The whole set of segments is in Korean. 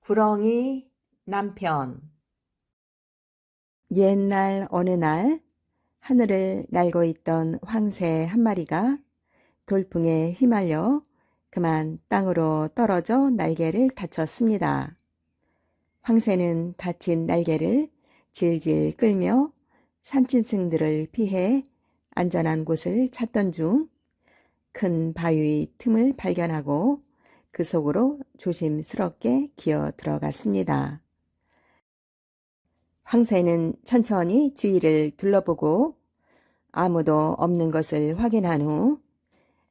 구렁이 남편. 옛날 어느 날 하늘을 날고 있던 황새 한 마리가 돌풍에 휘말려 그만 땅으로 떨어져 날개를 다쳤습니다. 황새는 다친 날개를 질질 끌며 산짐승들을 피해 안전한 곳을 찾던 중 큰 바위 틈을 발견하고 그 속으로 조심스럽게 기어 들어갔습니다. 황새는 천천히 주위를 둘러보고 아무도 없는 것을 확인한 후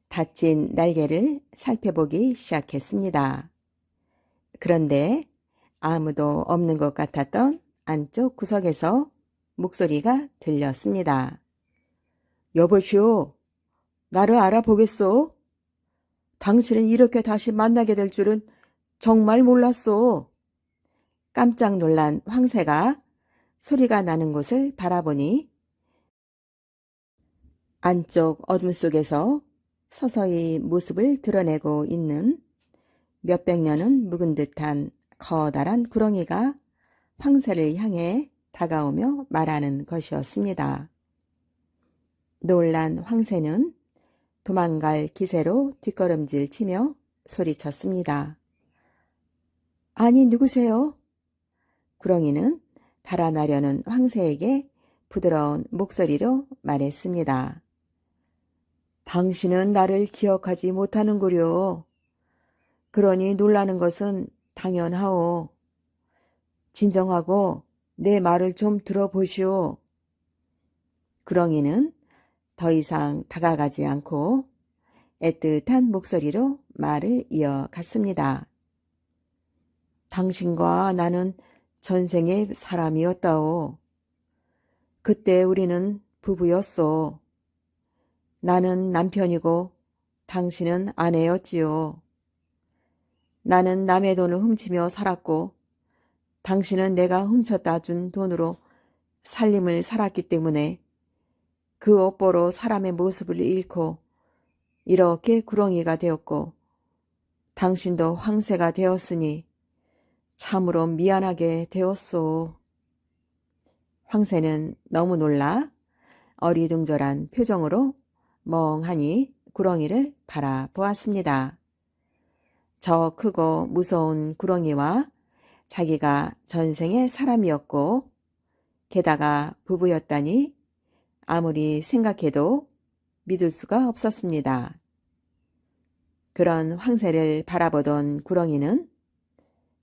다친 날개를 살펴보기 시작했습니다. 그런데 아무도 없는 것 같았던 안쪽 구석에서 목소리가 들렸습니다. 여보시오, 나를 알아보겠소? 당신을 이렇게 다시 만나게 될 줄은 정말 몰랐소. 깜짝 놀란 황새가 소리가 나는 곳을 바라보니 안쪽 어둠 속에서 서서히 모습을 드러내고 있는 몇백 년은 묵은 듯한 커다란 구렁이가 황새를 향해 다가오며 말하는 것이었습니다. 놀란 황새는 도망갈 기세로 뒷걸음질 치며 소리쳤습니다. 아니, 누구세요? 구렁이는 달아나려는 황새에게 부드러운 목소리로 말했습니다. 당신은 나를 기억하지 못하는구려. 그러니 놀라는 것은 당연하오. 진정하고 내 말을 좀 들어보시오. 구렁이는 더 이상 다가가지 않고 애틋한 목소리로 말을 이어갔습니다. 당신과 나는 전생의 사람이었다오. 그때 우리는 부부였소. 나는 남편이고 당신은 아내였지요. 나는 남의 돈을 훔치며 살았고 당신은 내가 훔쳤다 준 돈으로 살림을 살았기 때문에 그 업보로 사람의 모습을 잃고 이렇게 구렁이가 되었고 당신도 황새가 되었으니 참으로 미안하게 되었소. 황새는 너무 놀라 어리둥절한 표정으로 멍하니 구렁이를 바라보았습니다. 저 크고 무서운 구렁이와 자기가 전생의 사람이었고 게다가 부부였다니 아무리 생각해도 믿을 수가 없었습니다. 그런 황새를 바라보던 구렁이는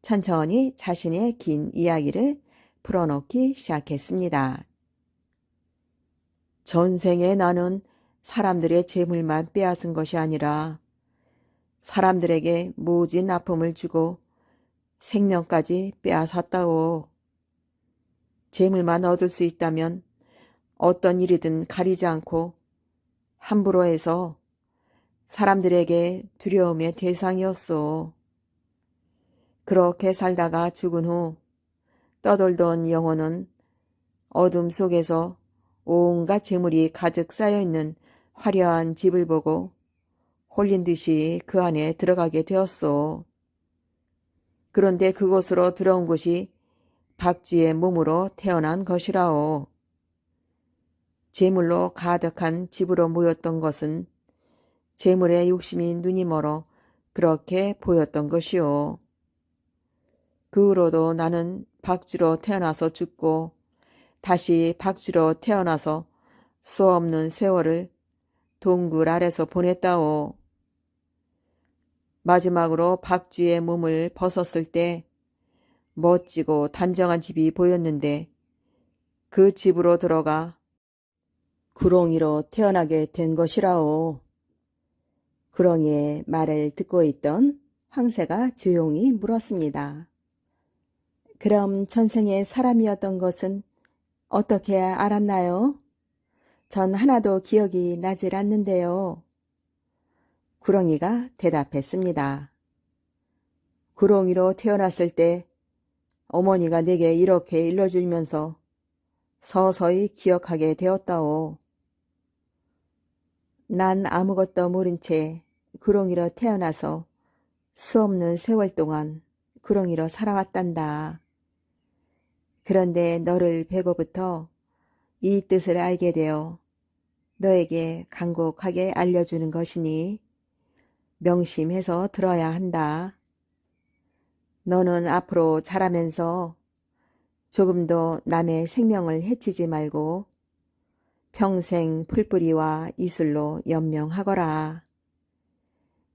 천천히 자신의 긴 이야기를 풀어놓기 시작했습니다. 전생에 나는 사람들의 재물만 빼앗은 것이 아니라 사람들에게 모진 아픔을 주고 생명까지 빼앗았다오. 재물만 얻을 수 있다면 어떤 일이든 가리지 않고 함부로 해서 사람들에게 두려움의 대상이었소. 그렇게 살다가 죽은 후 떠돌던 영혼은 어둠 속에서 온갖 재물이 가득 쌓여있는 화려한 집을 보고 홀린 듯이 그 안에 들어가게 되었소. 그런데 그곳으로 들어온 것이 박쥐의 몸으로 태어난 것이라오. 재물로 가득한 집으로 모였던 것은 재물의 욕심이 눈이 멀어 그렇게 보였던 것이오. 그 후로도 나는 박쥐로 태어나서 죽고 다시 박쥐로 태어나서 수없는 세월을 동굴 아래서 보냈다오. 마지막으로 박쥐의 몸을 벗었을 때 멋지고 단정한 집이 보였는데 그 집으로 들어가 구렁이로 태어나게 된 것이라오. 구렁이의 말을 듣고 있던 황새가 조용히 물었습니다. 그럼 전생에 사람이었던 것은 어떻게 알았나요? 전 하나도 기억이 나질 않는데요. 구렁이가 대답했습니다. 구렁이로 태어났을 때 어머니가 내게 이렇게 일러주면서 서서히 기억하게 되었다오. 난 아무것도 모른 채 구렁이로 태어나서 수없는 세월 동안 구렁이로 살아왔단다. 그런데 너를 뵈고부터 이 뜻을 알게 되어 너에게 간곡하게 알려주는 것이니 명심해서 들어야 한다. 너는 앞으로 자라면서 조금도 남의 생명을 해치지 말고 평생 풀뿌리와 이슬로 연명하거라.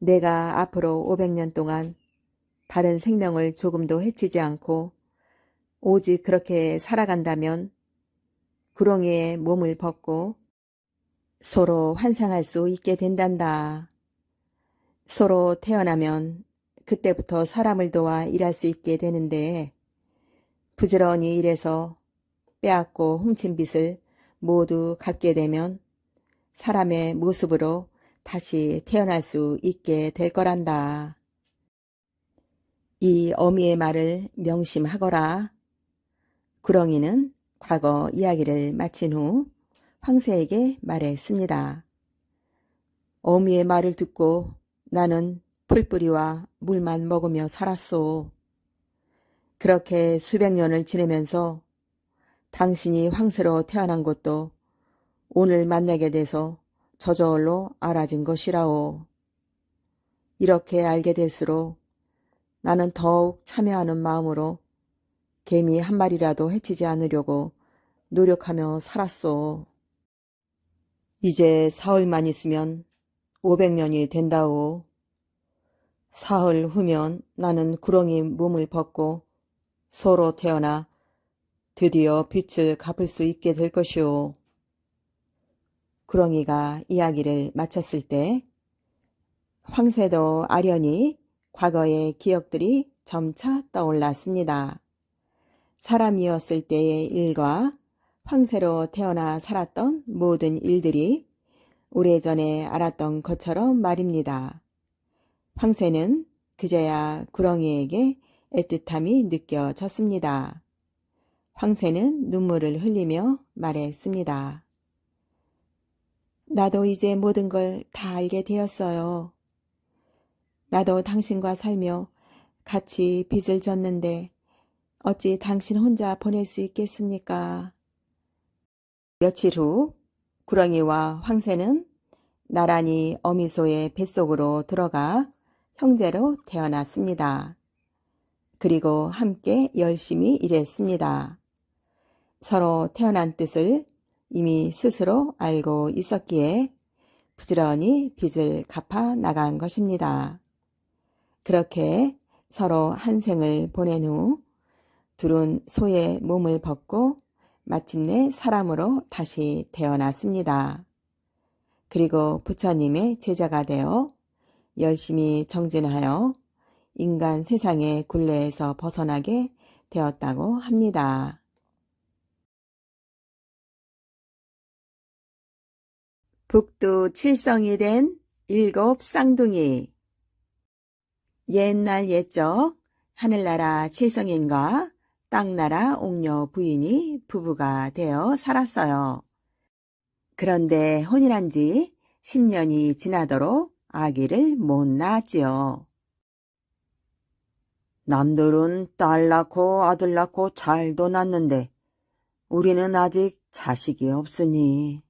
내가 앞으로 500년 동안 다른 생명을 조금도 해치지 않고 오직 그렇게 살아간다면 구렁이의 몸을 벗고 서로 환상할 수 있게 된단다. 서로 태어나면 그때부터 사람을 도와 일할 수 있게 되는데 부지런히 일해서 빼앗고 훔친 빚을 모두 갚게 되면 사람의 모습으로 다시 태어날 수 있게 될 거란다. 이 어미의 말을 명심하거라. 구렁이는 과거 이야기를 마친 후 황새에게 말했습니다. 어미의 말을 듣고 나는 풀뿌리와 물만 먹으며 살았소. 그렇게 수백 년을 지내면서 당신이 황새로 태어난 것도 오늘 만나게 돼서 저절로 알아진 것이라오. 이렇게 알게 될수록 나는 더욱 참여하는 마음으로 개미 한 마리라도 해치지 않으려고 노력하며 살았소. 이제 사흘만 있으면 500년이 된다오. 사흘 후면 나는 구렁이 몸을 벗고 소로 태어나 드디어 빚을 갚을 수 있게 될 것이오. 구렁이가 이야기를 마쳤을 때 황새도 아련히 과거의 기억들이 점차 떠올랐습니다. 사람이었을 때의 일과 황새로 태어나 살았던 모든 일들이 오래전에 알았던 것처럼 말입니다. 황새는 그제야 구렁이에게 애틋함이 느껴졌습니다. 황새는 눈물을 흘리며 말했습니다. 나도 이제 모든 걸 다 알게 되었어요. 나도 당신과 살며 같이 빚을 졌는데 어찌 당신 혼자 보낼 수 있겠습니까? 며칠 후 구렁이와 황새는 나란히 어미소의 뱃속으로 들어가 형제로 태어났습니다. 그리고 함께 열심히 일했습니다. 서로 태어난 뜻을 이미 스스로 알고 있었기에 부지런히 빚을 갚아 나간 것입니다. 그렇게 서로 한 생을 보낸 후 둘은 소의 몸을 벗고 마침내 사람으로 다시 태어났습니다. 그리고 부처님의 제자가 되어 열심히 정진하여 인간 세상의 굴레에서 벗어나게 되었다고 합니다. 북두 칠성이 된 7 쌍둥이. 옛날 옛적 하늘나라 칠성인과 땅나라 옥녀 부인이 부부가 되어 살았어요. 그런데 혼인한 지 10년이 지나도록 아기를 못 낳았지요. 남들은 딸 낳고 아들 낳고 잘도 낳는데 우리는 아직 자식이 없으니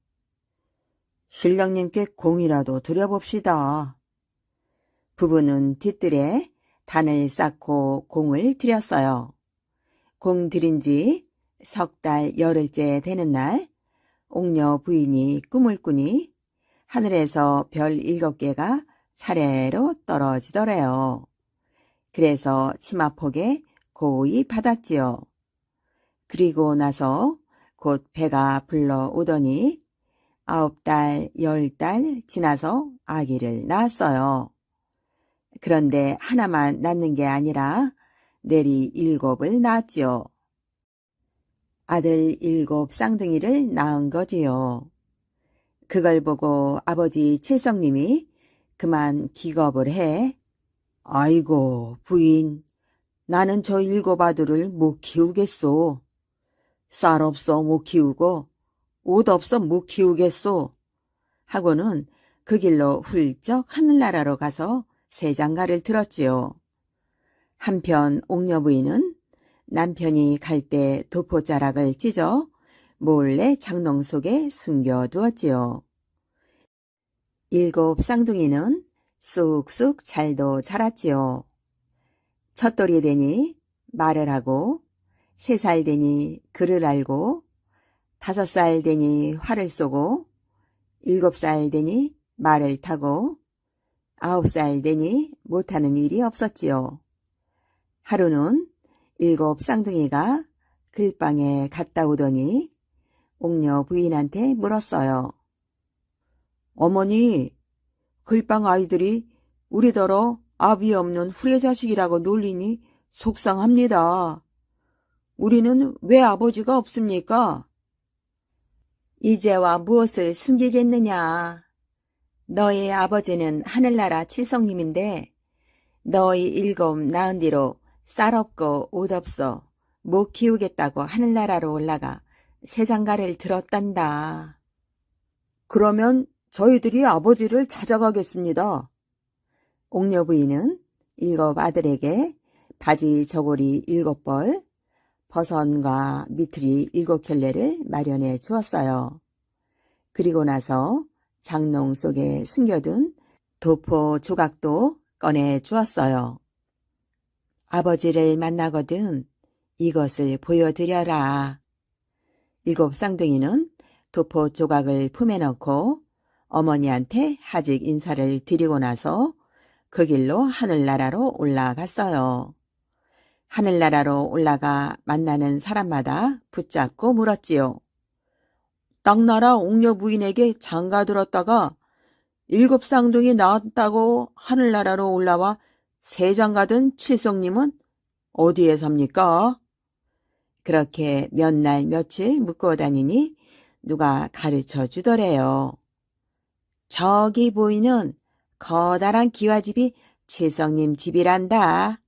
신랑님께 공이라도 드려봅시다. 부부는 뒤뜰에 단을 쌓고 공을 들였어요. 공 들인 지 석 달 열흘째 되는 날 옥녀 부인이 꿈을 꾸니 하늘에서 별 7개가 차례로 떨어지더래요. 그래서 치마폭에 고이 받았지요. 그리고 나서 곧 배가 불러오더니 9달, 10달 지나서 아기를 낳았어요. 그런데 하나만 낳는 게 아니라 내리 7을 낳았지요. 아들 7 쌍둥이를 낳은 거지요. 그걸 보고 아버지 칠성님이 그만 기겁을 해 아이고 부인, 나는 저 7 아들을 못 키우겠소. 쌀 없어 못 키우고 옷 없어 못 키우겠소. 하고는 그 길로 훌쩍 하늘나라로 가서 새 장가를 들었지요. 한편 옥녀 부인은 남편이 갈 때 도포자락을 찢어 몰래 장롱 속에 숨겨두었지요. 7 쌍둥이는 쑥쑥 잘도 자랐지요. 첫돌이 되니 말을 하고, 3살 되니 글을 알고, 5살 되니 활을 쏘고, 7살 되니 말을 타고, 9살 되니 못하는 일이 없었지요. 하루는 7 쌍둥이가 글방에 갔다 오더니 옥녀 부인한테 물었어요. 어머니, 글방 아이들이 우리더러 아비 없는 후레자식이라고 놀리니 속상합니다. 우리는 왜 아버지가 없습니까? 이제와 무엇을 숨기겠느냐. 너의 아버지는 하늘나라 칠성님인데 너희 7 낳은 뒤로 쌀 없고 옷 없어 못 키우겠다고 하늘나라로 올라가 새장가를 들었단다. 그러면 저희들이 아버지를 찾아가겠습니다. 옥녀 부인은 7 아들에게 바지 저고리 7벌, 버선과 미트리 7켤레를 마련해 주었어요. 그리고 나서 장롱 속에 숨겨둔 도포 조각도 꺼내 주었어요. 아버지를 만나거든 이것을 보여드려라. 7 쌍둥이는 도포 조각을 품에 넣고 어머니한테 하직 인사를 드리고 나서 그 길로 하늘나라로 올라갔어요. 하늘나라로 올라가 만나는 사람마다 붙잡고 물었지요. 땅나라 옥녀 부인에게 장가 들었다가 7 쌍둥이 낳았다고 하늘나라로 올라와 새 장가든 칠성님은 어디에 삽니까? 그렇게 몇 날 며칠 묵고 다니니 누가 가르쳐 주더래요. 저기 보이는 커다란 기와집이 칠성님 집이란다.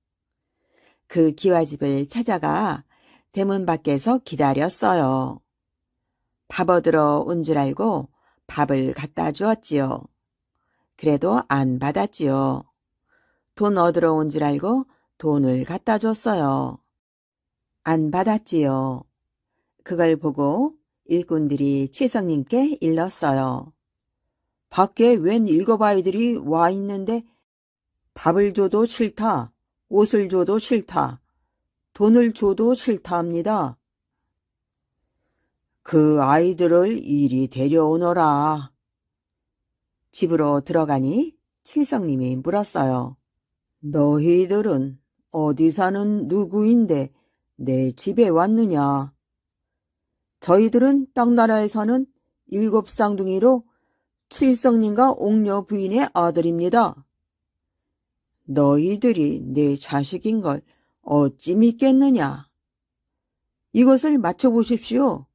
그 기와집을 찾아가 대문 밖에서 기다렸어요. 밥 얻으러 온 줄 알고 밥을 갖다 주었지요. 그래도 안 받았지요. 돈 얻으러 온 줄 알고 돈을 갖다 줬어요. 안 받았지요. 그걸 보고 일꾼들이 칠성님께 일렀어요. 밖에 웬 7 아이들이 와 있는데 밥을 줘도 싫다, 옷을 줘도 싫다, 돈을 줘도 싫다 합니다. 그 아이들을 이리 데려오너라. 집으로 들어가니 칠성님이 물었어요. 너희들은 어디 사는 누구인데 내 집에 왔느냐? 저희들은 땅나라에 사는 7 쌍둥이로 칠성님과 옥녀 부인의 아들입니다. 너희들이 내 자식인 걸 어찌 믿겠느냐? 이것을 맞춰보십시오.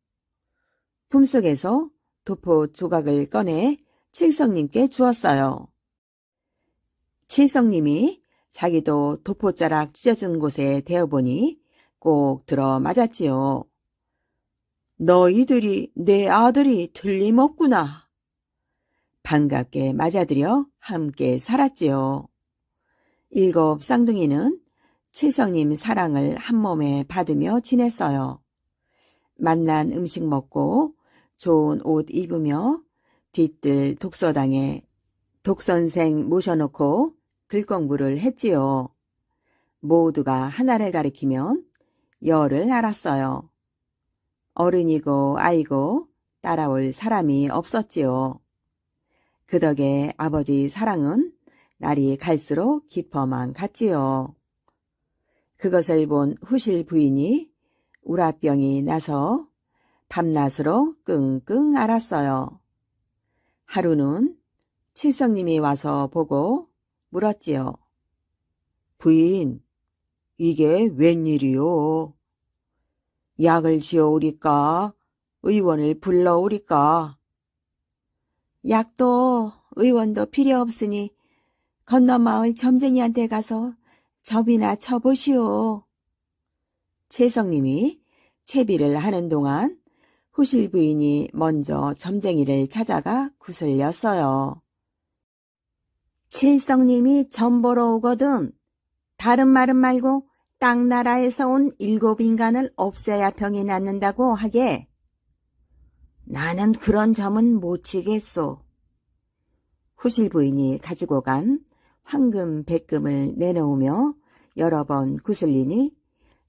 품속에서 도포 조각을 꺼내 칠성님께 주었어요. 칠성님이 자기도 도포자락 찢어진 곳에 대어보니 꼭 들어 맞았지요. 너희들이 내 아들이 틀림없구나. 반갑게 맞아들여 함께 살았지요. 7 쌍둥이는 칠성님 사랑을 한몸에 받으며 지냈어요. 맛난 음식 먹고 좋은 옷 입으며 뒤뜰 독서당에 독선생 모셔놓고 글공부를 했지요. 모두가 하나를 가리키면 열을 알았어요. 어른이고 아이고 따라올 사람이 없었지요. 그 덕에 아버지 사랑은 날이 갈수록 깊어만 갔지요. 그것을 본 후실 부인이 우라병이 나서 밤낮으로 끙끙 앓았어요. 하루는 칠성님이 와서 보고 물었지요. 부인, 이게 웬일이요? 약을 지어오리까? 의원을 불러오리까? 약도 의원도 필요 없으니 건너마을 점쟁이한테 가서 접이나 쳐보시오. 칠성님이 채비를 하는 동안 후실 부인이 먼저 점쟁이를 찾아가 구슬렸어요. 칠성님이 점 보러 오거든. 다른 말은 말고 땅나라에서 온 7인간을 없애야 병이 낫는다고 하게. 나는 그런 점은 못 치겠소. 후실 부인이 가지고 간 황금 백금을 내놓으며 여러 번 구슬리니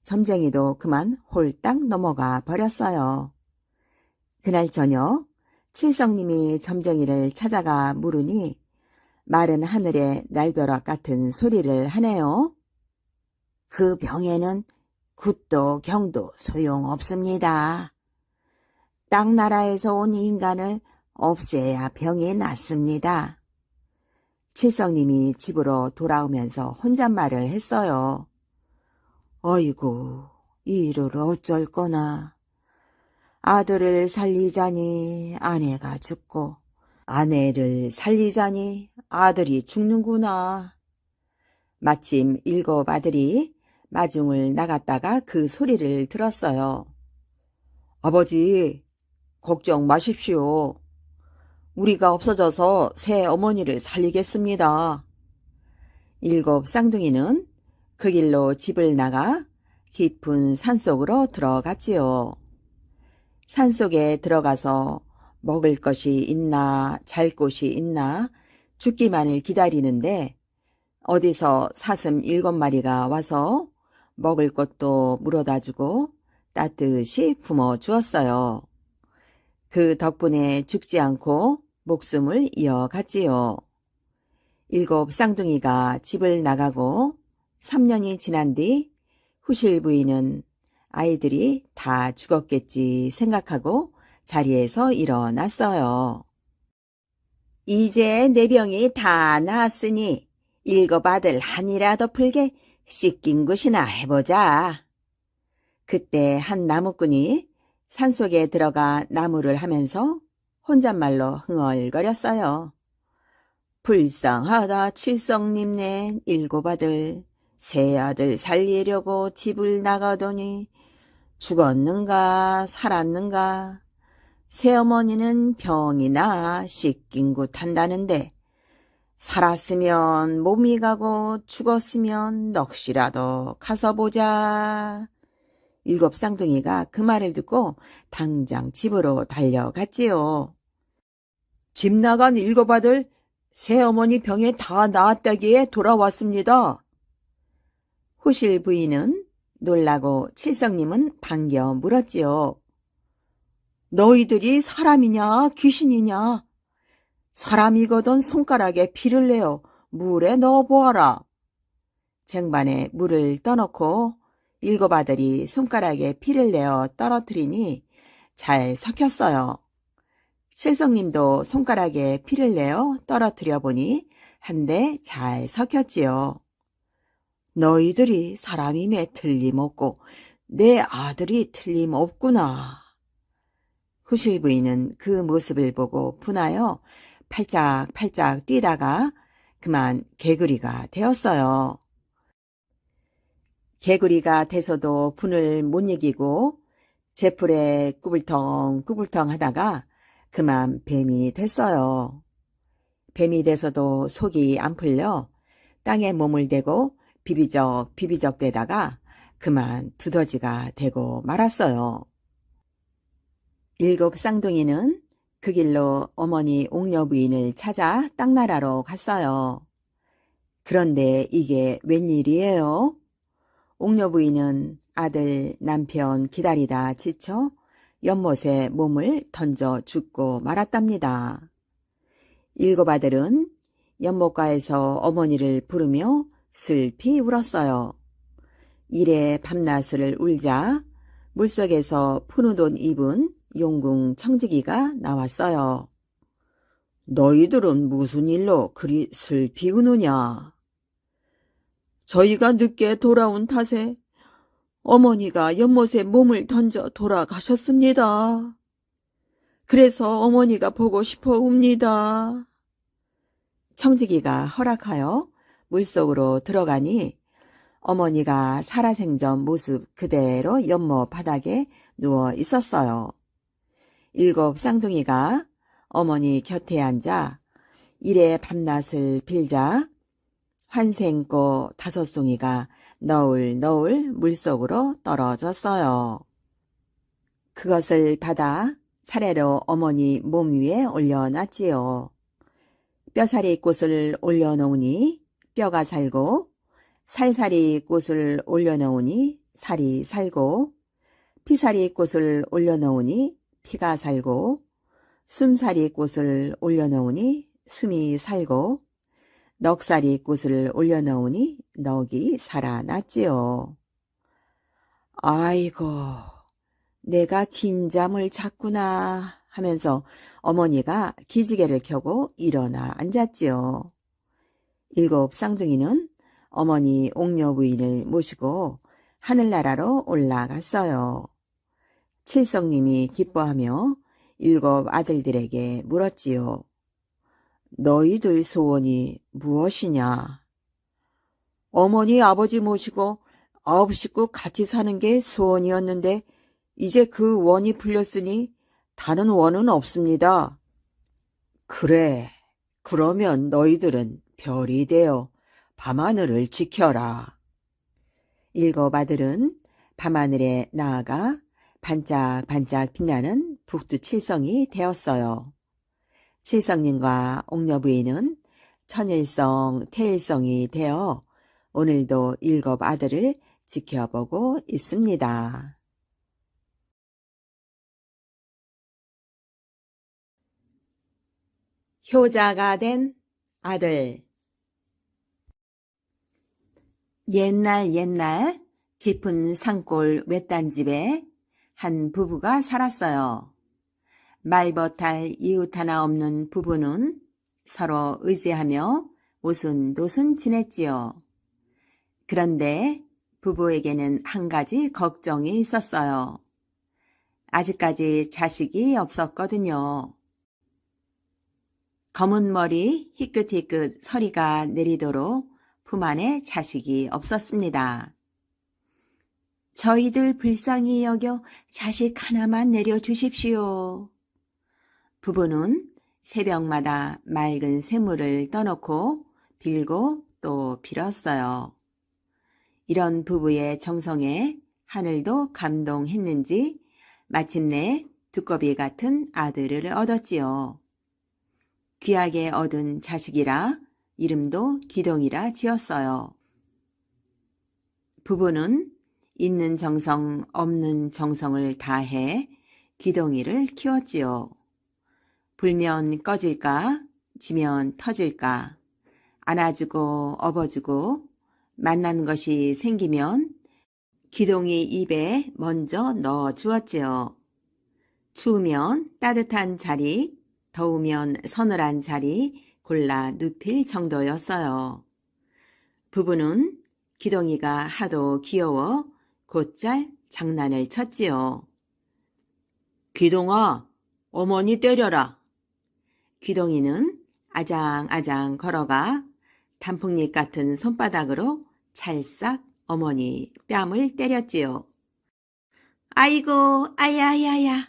점쟁이도 그만 홀딱 넘어가 버렸어요. 그날 저녁 칠성님이 점쟁이를 찾아가 물으니 마른 하늘에 날벼락 같은 소리를 하네요. 그 병에는 굿도 경도 소용없습니다. 땅나라에서 온 인간을 없애야 병이 낫습니다. 칠성님이 집으로 돌아오면서 혼잣말을 했어요. 어이구, 이 일을 어쩔 거나. 아들을 살리자니 아내가 죽고 아내를 살리자니 아들이 죽는구나. 마침 7 아들이 마중을 나갔다가 그 소리를 들었어요. 아버지, 걱정 마십시오. 우리가 없어져서 새 어머니를 살리겠습니다. 7 쌍둥이는 그 길로 집을 나가 깊은 산속으로 들어갔지요. 산속에 들어가서 먹을 것이 있나 잘 곳이 있나 죽기만을 기다리는데 어디서 사슴 7마리가 와서 먹을 것도 물어다 주고 따뜻이 품어 주었어요. 그 덕분에 죽지 않고 목숨을 이어갔지요. 7 쌍둥이가 집을 나가고 3년이 지난 뒤 후실 부인은 아이들이 다 죽었겠지 생각하고 자리에서 일어났어요. 이제 내 병이 다 나았으니 7 아들 한이라도 풀게 씻긴 것이나 해보자. 그때 한 나무꾼이 산속에 들어가 나무를 하면서 혼잣말로 흥얼거렸어요. 불쌍하다 칠성님네 7 아들, 새 아들 살리려고 집을 나가더니 죽었는가 살았는가. 새어머니는 병이 나 씻긴 굿 한다는데 살았으면 몸이 가고 죽었으면 넋이라도 가서 보자. 7 쌍둥이가 그 말을 듣고 당장 집으로 달려갔지요. 집 나간 7 아들, 새어머니 병에 다 나았다기에 돌아왔습니다. 후실 부인은 놀라고 칠성님은 반겨 물었지요. 너희들이 사람이냐 귀신이냐? 사람이거든 손가락에 피를 내어 물에 넣어보아라. 쟁반에 물을 떠놓고 7 아들이 손가락에 피를 내어 떨어뜨리니 잘 섞였어요. 칠성님도 손가락에 피를 내어 떨어뜨려 보니 한데 잘 섞였지요. 너희들이 사람임에 틀림없고 내 아들이 틀림없구나. 후실 부인은 그 모습을 보고 분하여 팔짝팔짝 뛰다가 그만 개구리가 되었어요. 개구리가 돼서도 분을 못 이기고 제풀에 꾸불텅꾸불텅 하다가 그만 뱀이 됐어요. 뱀이 돼서도 속이 안 풀려 땅에 몸을 대고 비비적 대다가 그만 두더지가 되고 말았어요. 7 쌍둥이는 그 길로 어머니 옥녀 부인을 찾아 땅나라로 갔어요. 그런데 이게 웬일이에요? 옥녀 부인은 아들, 남편 기다리다 지쳐 연못에 몸을 던져 죽고 말았답니다. 7 아들은 연못가에서 어머니를 부르며 슬피 울었어요. 이래 밤낮을 울자 물속에서 푸른 옷 입은 용궁 청지기가 나왔어요. 너희들은 무슨 일로 그리 슬피 우느냐? 저희가 늦게 돌아온 탓에 어머니가 연못에 몸을 던져 돌아가셨습니다. 그래서 어머니가 보고 싶어 웁니다. 청지기가 허락하여 물속으로 들어가니 어머니가 살아생전 모습 그대로 연못 바닥에 누워 있었어요. 7 쌍둥이가 어머니 곁에 앉아 일의 밤낮을 빌자 환생꽃 5송이가 너울너울 물속으로 떨어졌어요. 그것을 받아 차례로 어머니 몸 위에 올려놨지요. 뼈사리 꽃을 올려놓으니 뼈가 살고, 살사리 꽃을 올려놓으니 살이 살고, 피사리 꽃을 올려놓으니 피가 살고, 숨사리 꽃을 올려놓으니 숨이 살고, 넉사리 꽃을 올려놓으니 넉이 살아났지요. 아이고, 내가 긴 잠을 잤구나 하면서 어머니가 기지개를 켜고 일어나 앉았지요. 7 쌍둥이는 어머니 옥녀 부인을 모시고 하늘나라로 올라갔어요. 칠성님이 기뻐하며 7 아들들에게 물었지요. 너희들 소원이 무엇이냐? 어머니 아버지 모시고 9 식구 같이 사는 게 소원이었는데 이제 그 원이 풀렸으니 다른 원은 없습니다. 그래, 그러면 너희들은 별이 되어 밤하늘을 지켜라. 7 아들은 밤하늘에 나아가 반짝반짝 빛나는 북두칠성이 되었어요. 칠성님과 옥녀 부인은 천일성, 태일성이 되어 오늘도 7 아들을 지켜보고 있습니다. 효자가 된 아들. 옛날 깊은 산골 외딴집에 한 부부가 살았어요. 말벗할 이웃 하나 없는 부부는 서로 의지하며 오순도순 지냈지요. 그런데 부부에게는 한 가지 걱정이 있었어요. 아직까지 자식이 없었거든요. 검은 머리 희끗희끗 서리가 내리도록 품 안에 자식이 없었습니다. 저희들 불쌍히 여겨 자식 하나만 내려주십시오. 부부는 새벽마다 맑은 샘물을 떠놓고 빌고 또 빌었어요. 이런 부부의 정성에 하늘도 감동했는지 마침내 두꺼비 같은 아들을 얻었지요. 귀하게 얻은 자식이라 이름도 기동이라 지었어요. 부부는 있는 정성 없는 정성을 다해 기동이를 키웠지요. 불면 꺼질까, 지면 터질까, 안아주고 업어주고 만난 것이 생기면 기동이 입에 먼저 넣어 주었지요. 추우면 따뜻한 자리, 더우면 서늘한 자리 골라 눕힐 정도였어요. 부부는 기동이가 하도 귀여워 곧잘 장난을 쳤지요. 기동아, 어머니 때려라. 기동이는 아장아장 걸어가 단풍잎 같은 손바닥으로 찰싹 어머니 뺨을 때렸지요. 아이고, 아야야야.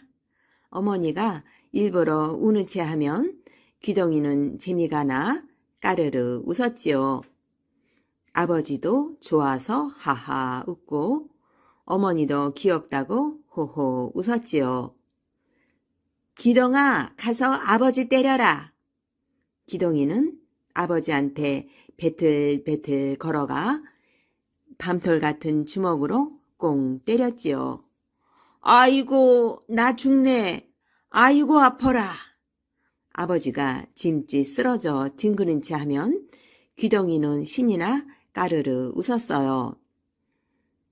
어머니가 일부러 우는 채 하면 기동이는 재미가 나 까르르 웃었지요. 아버지도 좋아서 하하 웃고 어머니도 귀엽다고 호호 웃었지요. 기동아, 가서 아버지 때려라. 기동이는 아버지한테 배틀배틀 걸어가 밤톨 같은 주먹으로 꽁 때렸지요. 아이고, 나 죽네. 아이고, 아파라. 아버지가 짐짓 쓰러져 뒹구는 채 하면 귀동이는 신이나 까르르 웃었어요.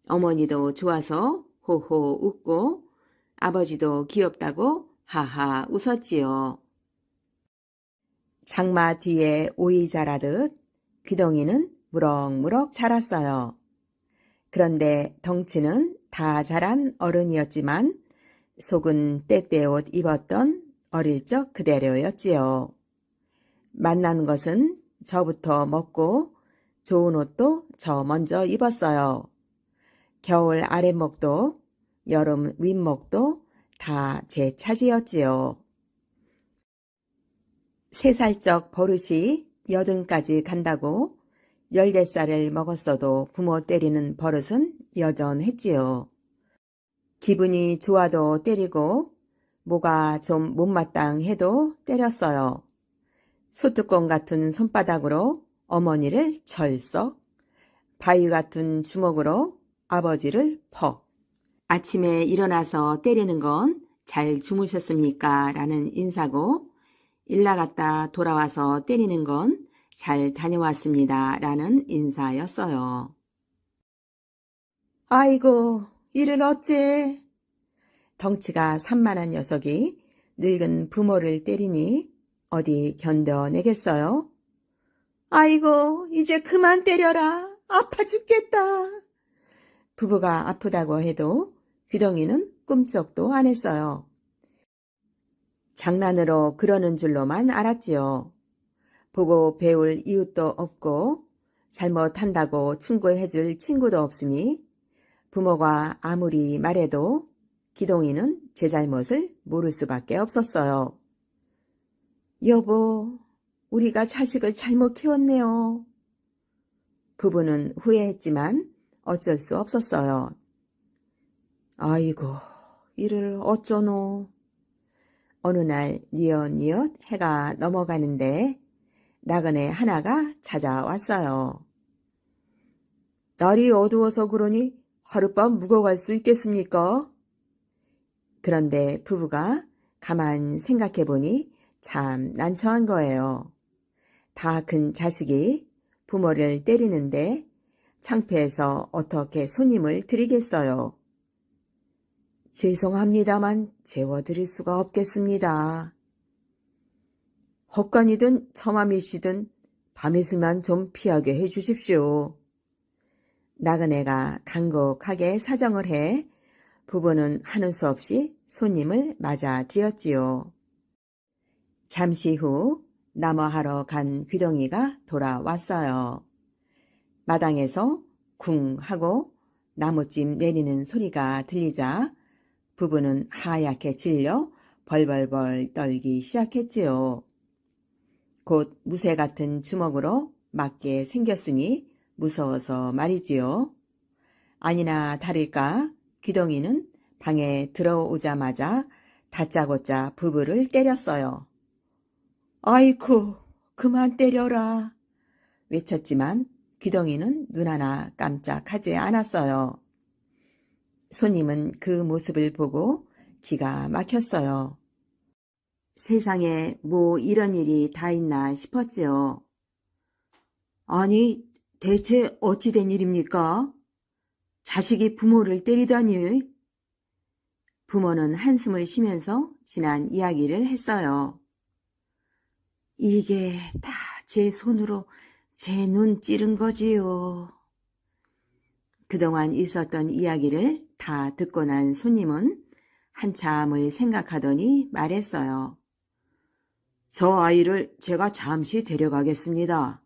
어머니도 좋아서 호호 웃고 아버지도 귀엽다고 하하 웃었지요. 장마 뒤에 오이 자라듯 귀동이는 무럭무럭 자랐어요. 그런데 덩치는 다 자란 어른이었지만 속은 때때옷 입었던 어릴 적 그대로였지요. 만난 것은 저부터 먹고 좋은 옷도 저 먼저 입었어요. 겨울 아랫목도 여름 윗목도 다 제 차지였지요. 3살적 버릇이 80까지 간다고 14살을 먹었어도 부모 때리는 버릇은 여전했지요. 기분이 좋아도 때리고 뭐가 좀 못마땅해도 때렸어요. 소뚜껑 같은 손바닥으로 어머니를 철썩, 바위 같은 주먹으로 아버지를 퍽. 아침에 일어나서 때리는 건 잘 주무셨습니까? 라는 인사고, 일 나갔다 돌아와서 때리는 건 잘 다녀왔습니다. 라는 인사였어요. 아이고, 이를 어째? 덩치가 산만한 녀석이 늙은 부모를 때리니 어디 견뎌내겠어요? 아이고, 이제 그만 때려라. 아파 죽겠다. 부부가 아프다고 해도 귀덩이는 꿈쩍도 안 했어요. 장난으로 그러는 줄로만 알았지요. 보고 배울 이웃도 없고 잘못한다고 충고해줄 친구도 없으니 부모가 아무리 말해도 기동이는 제 잘못을 모를 수밖에 없었어요. 여보, 우리가 자식을 잘못 키웠네요. 부부는 후회했지만 어쩔 수 없었어요. 아이고, 이를 어쩌노. 어느 날 뉘엿뉘엿 해가 넘어가는데 나그네 하나가 찾아왔어요. 날이 어두워서 그러니 하룻밤 묵어갈 수 있겠습니까? 그런데 부부가 가만 생각해보니 참 난처한 거예요. 다 큰 자식이 부모를 때리는데 창피해서 어떻게 손님을 드리겠어요. 죄송합니다만 재워드릴 수가 없겠습니다. 헛간이든 처마미시든 밤의 수만 좀 피하게 해주십시오. 나그네가 간곡하게 사정을 해 부부는 하는 수 없이 손님을 맞아들였지요. 잠시 후 나무하러 간 귀덩이가 돌아왔어요. 마당에서 쿵 하고 나무찜 내리는 소리가 들리자 부부는 하얗게 질려 벌벌벌 떨기 시작했지요. 곧 무쇠 같은 주먹으로 맞게 생겼으니 무서워서 말이지요. 아니나 다를까 귀덩이는 방에 들어오자마자 다짜고짜 부부를 때렸어요. 아이쿠, 그만 때려라. 외쳤지만 귀덩이는 눈 하나 깜짝하지 않았어요. 손님은 그 모습을 보고 기가 막혔어요. 세상에 뭐 이런 일이 다 있나 싶었지요. 아니, 대체 어찌 된 일입니까? 자식이 부모를 때리다니. 부모는 한숨을 쉬면서 지난 이야기를 했어요. 이게 다 제 손으로 제 눈 찌른 거지요. 그동안 있었던 이야기를 다 듣고 난 손님은 한참을 생각하더니 말했어요. 저 아이를 제가 잠시 데려가겠습니다.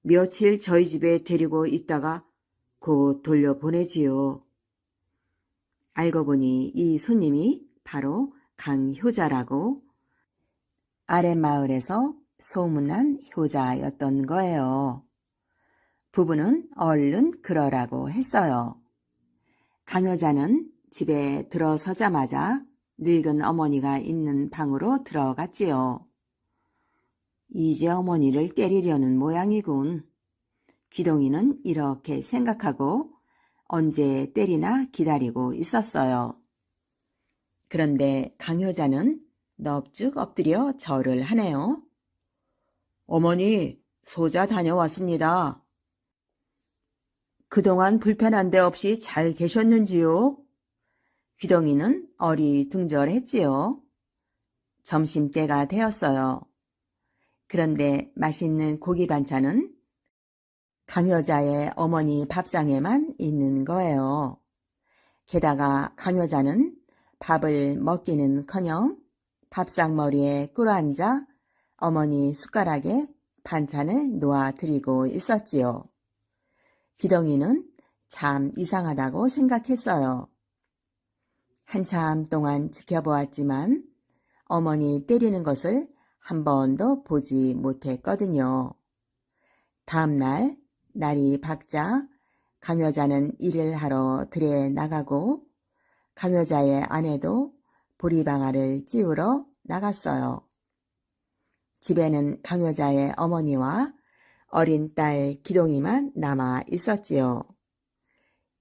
며칠 저희 집에 데리고 있다가 곧 돌려보내지요. 알고 보니 이 손님이 바로 강효자라고 아랫마을에서 소문난 효자였던 거예요. 부부는 얼른 그러라고 했어요. 강효자는 집에 들어서자마자 늙은 어머니가 있는 방으로 들어갔지요. 이제 어머니를 때리려는 모양이군. 귀동이는 이렇게 생각하고 언제 때리나 기다리고 있었어요. 그런데 강효자는 넙죽 엎드려 절을 하네요. 어머니, 소자 다녀왔습니다. 그동안 불편한 데 없이 잘 계셨는지요? 귀덩이는 어리둥절했지요. 점심때가 되었어요. 그런데 맛있는 고기 반찬은 강여자의 어머니 밥상에만 있는 거예요. 게다가 강여자는 밥을 먹기는커녕 밥상머리에 꿇어앉아 어머니 숟가락에 반찬을 놓아드리고 있었지요. 귀덩이는 참 이상하다고 생각했어요. 한참 동안 지켜보았지만 어머니 때리는 것을 한 번도 보지 못했거든요. 다음 날 날이 밝자 강여자는 일을 하러 들에 나가고 강여자의 아내도 보리방아를 찌우러 나갔어요. 집에는 강여자의 어머니와 어린 딸 기동이만 남아 있었지요.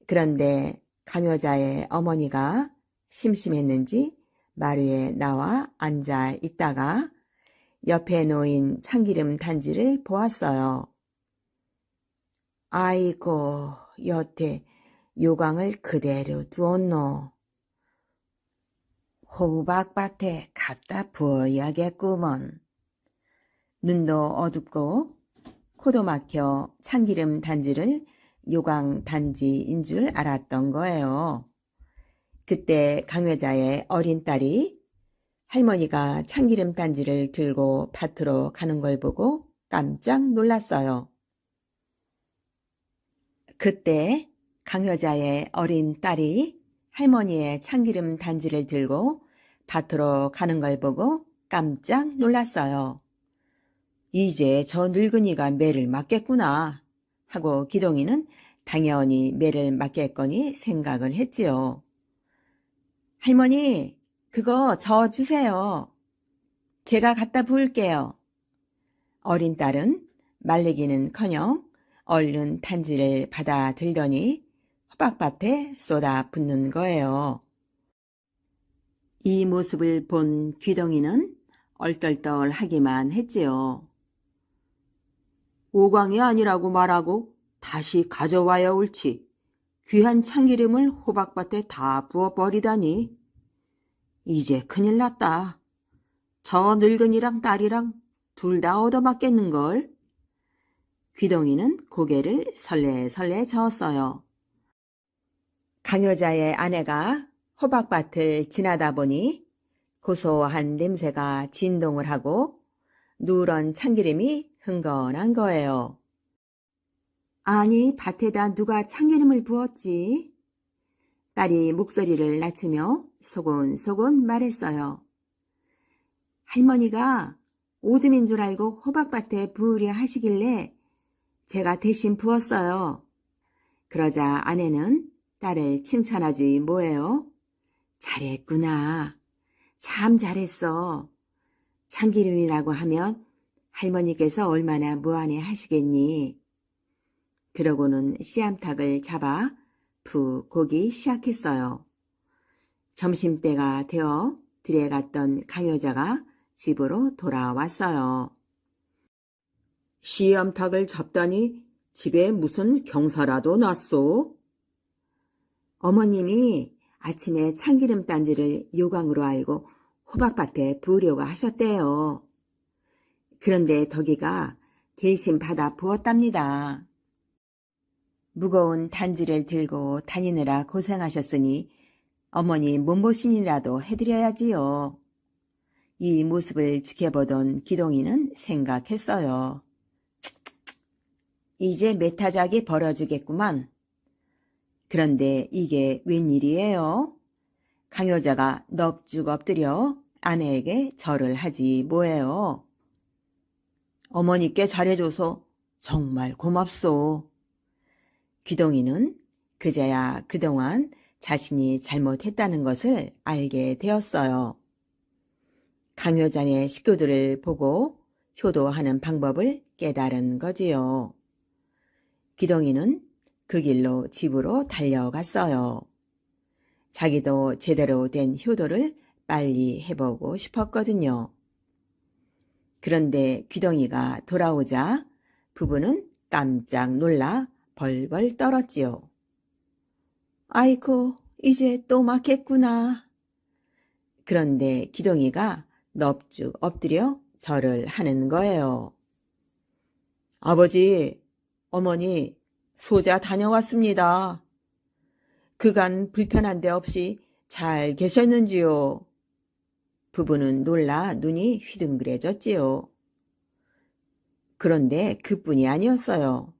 그런데 강여자의 어머니가 심심했는지 마루에 나와 앉아 있다가 옆에 놓인 참기름 단지를 보았어요. 아이고, 여태 요강을 그대로 두었노. 호박밭에 갖다 부어야겠구먼. 눈도 어둡고 코도 막혀 참기름 단지를 요강 단지인 줄 알았던 거예요. 그때 강여자의 어린 딸이 할머니가 참기름 단지를 들고 밭으로 가는 걸 보고 깜짝 놀랐어요. 그때 강여자의 어린 딸이 할머니의 참기름 단지를 들고 밭으로 가는 걸 보고 깜짝 놀랐어요. 이제 저 늙은이가 매를 맞겠구나 하고 기동이는 당연히 매를 맞겠거니 생각을 했지요. 할머니, 그거 저 주세요. 제가 갖다 부을게요. 어린 딸은 말리기는커녕 얼른 단지를 받아 들더니 호박밭에 쏟아 붓는 거예요. 이 모습을 본 귀동이는 얼떨떨하기만 했지요. 오광이 아니라고 말하고 다시 가져와야 옳지. 귀한 참기름을 호박밭에 다 부어버리다니. 이제 큰일 났다. 저 늙은이랑 딸이랑 둘 다 얻어맞겠는걸. 귀동이는 고개를 설레설레 저었어요. 강여자의 아내가 호박밭을 지나다 보니 고소한 냄새가 진동을 하고 누런 참기름이 흥건한 거예요. 아니, 밭에다 누가 참기름을 부었지? 딸이 목소리를 낮추며 소곤소곤 말했어요. 할머니가 오줌인 줄 알고 호박밭에 부으려 하시길래 제가 대신 부었어요. 그러자 아내는 딸을 칭찬하지 뭐예요? 잘했구나. 참 잘했어. 참기름이라고 하면 할머니께서 얼마나 무안해 하시겠니? 그러고는 씨암탉을 잡아 푹 고기 시작했어요. 점심때가 되어 들에 갔던 강여자가 집으로 돌아왔어요. 씨암탉을 잡다니 집에 무슨 경사라도 났소? 어머님이 아침에 참기름 단지를 요강으로 알고 호박밭에 부으려고 하셨대요. 그런데 덕이가 대신 받아 부었답니다. 무거운 단지를 들고 다니느라 고생하셨으니 어머니 몸보신이라도 해드려야지요. 이 모습을 지켜보던 기동이는 생각했어요. 이제 메타작이 벌어지겠구만. 그런데 이게 웬일이에요? 강여자가 넙죽 엎드려 아내에게 절을 하지 뭐예요. 어머니께 잘해줘서 정말 고맙소. 귀동이는 그제야 그동안 자신이 잘못했다는 것을 알게 되었어요. 강여자의 식구들을 보고 효도하는 방법을 깨달은 거지요. 귀동이는 그 길로 집으로 달려갔어요. 자기도 제대로 된 효도를 빨리 해보고 싶었거든요. 그런데 귀동이가 돌아오자 부부는 깜짝 놀라 벌벌 떨었지요. 아이고, 이제 또 맞겠구나. 그런데 귀동이가 넙죽 엎드려 절을 하는 거예요. 아버지, 어머니, 소자 다녀왔습니다. 그간 불편한 데 없이 잘 계셨는지요? 부부는 놀라 눈이 휘둥그레졌지요. 그런데 그뿐이 아니었어요.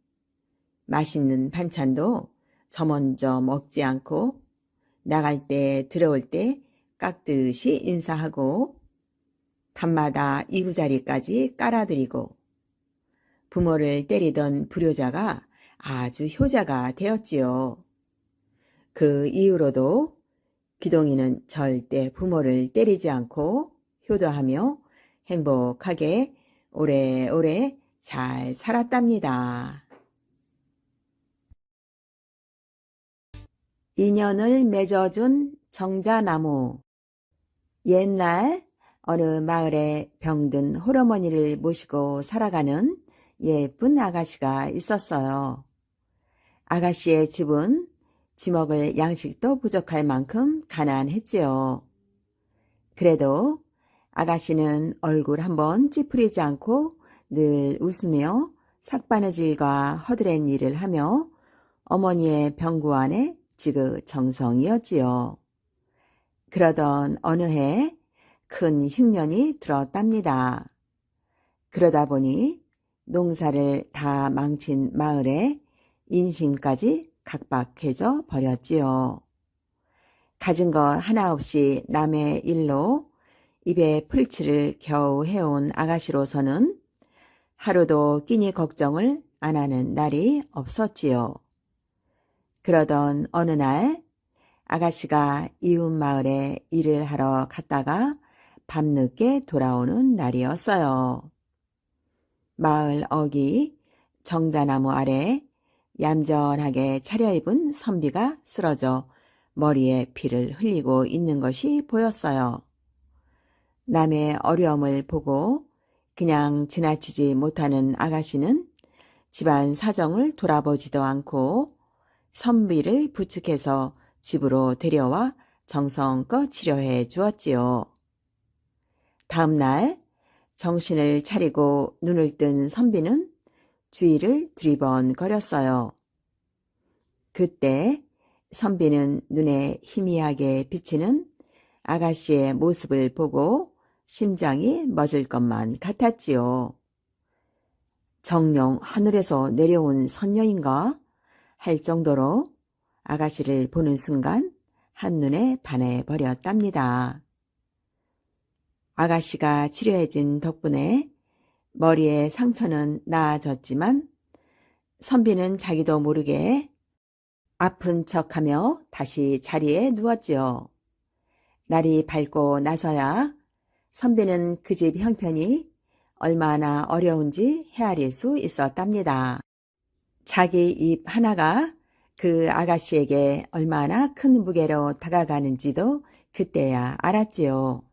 맛있는 반찬도 저 먼저 먹지 않고 나갈 때 들어올 때 깍듯이 인사하고 밤마다 이부자리까지 깔아드리고 부모를 때리던 불효자가 아주 효자가 되었지요. 그 이후로도 기동이는 절대 부모를 때리지 않고 효도하며 행복하게 오래오래 잘 살았답니다. 인연을 맺어준 정자나무. 옛날 어느 마을에 병든 홀어머니를 모시고 살아가는 예쁜 아가씨가 있었어요. 아가씨의 집은 쥐먹을 양식도 부족할 만큼 가난했지요. 그래도 아가씨는 얼굴 한번 찌푸리지 않고 늘 웃으며 삭바느질과 허드렛 일을 하며 어머니의 병구안에 지극정성이었지요. 그러던 어느 해 큰 흉년이 들었답니다. 그러다 보니 농사를 다 망친 마을에 인심까지 각박해져 버렸지요. 가진 것 하나 없이 남의 일로 입에 풀칠을 겨우 해온 아가씨로서는 하루도 끼니 걱정을 안 하는 날이 없었지요. 그러던 어느 날 아가씨가 이웃 마을에 일을 하러 갔다가 밤늦게 돌아오는 날이었어요. 마을 어귀 정자나무 아래 얌전하게 차려입은 선비가 쓰러져 머리에 피를 흘리고 있는 것이 보였어요. 남의 어려움을 보고 그냥 지나치지 못하는 아가씨는 집안 사정을 돌아보지도 않고 선비를 부축해서 집으로 데려와 정성껏 치료해 주었지요. 다음 날 정신을 차리고 눈을 뜬 선비는 주위를 두리번거렸어요. 그때 선비는 눈에 희미하게 비치는 아가씨의 모습을 보고 심장이 멎을 것만 같았지요. 정녕 하늘에서 내려온 선녀인가 할 정도로 아가씨를 보는 순간 한눈에 반해버렸답니다. 아가씨가 치료해준 덕분에 머리의 상처는 나아졌지만 선비는 자기도 모르게 아픈 척하며 다시 자리에 누웠지요. 날이 밝고 나서야 선비는 그 집 형편이 얼마나 어려운지 헤아릴 수 있었답니다. 자기 입 하나가 그 아가씨에게 얼마나 큰 무게로 다가가는지도 그때야 알았지요.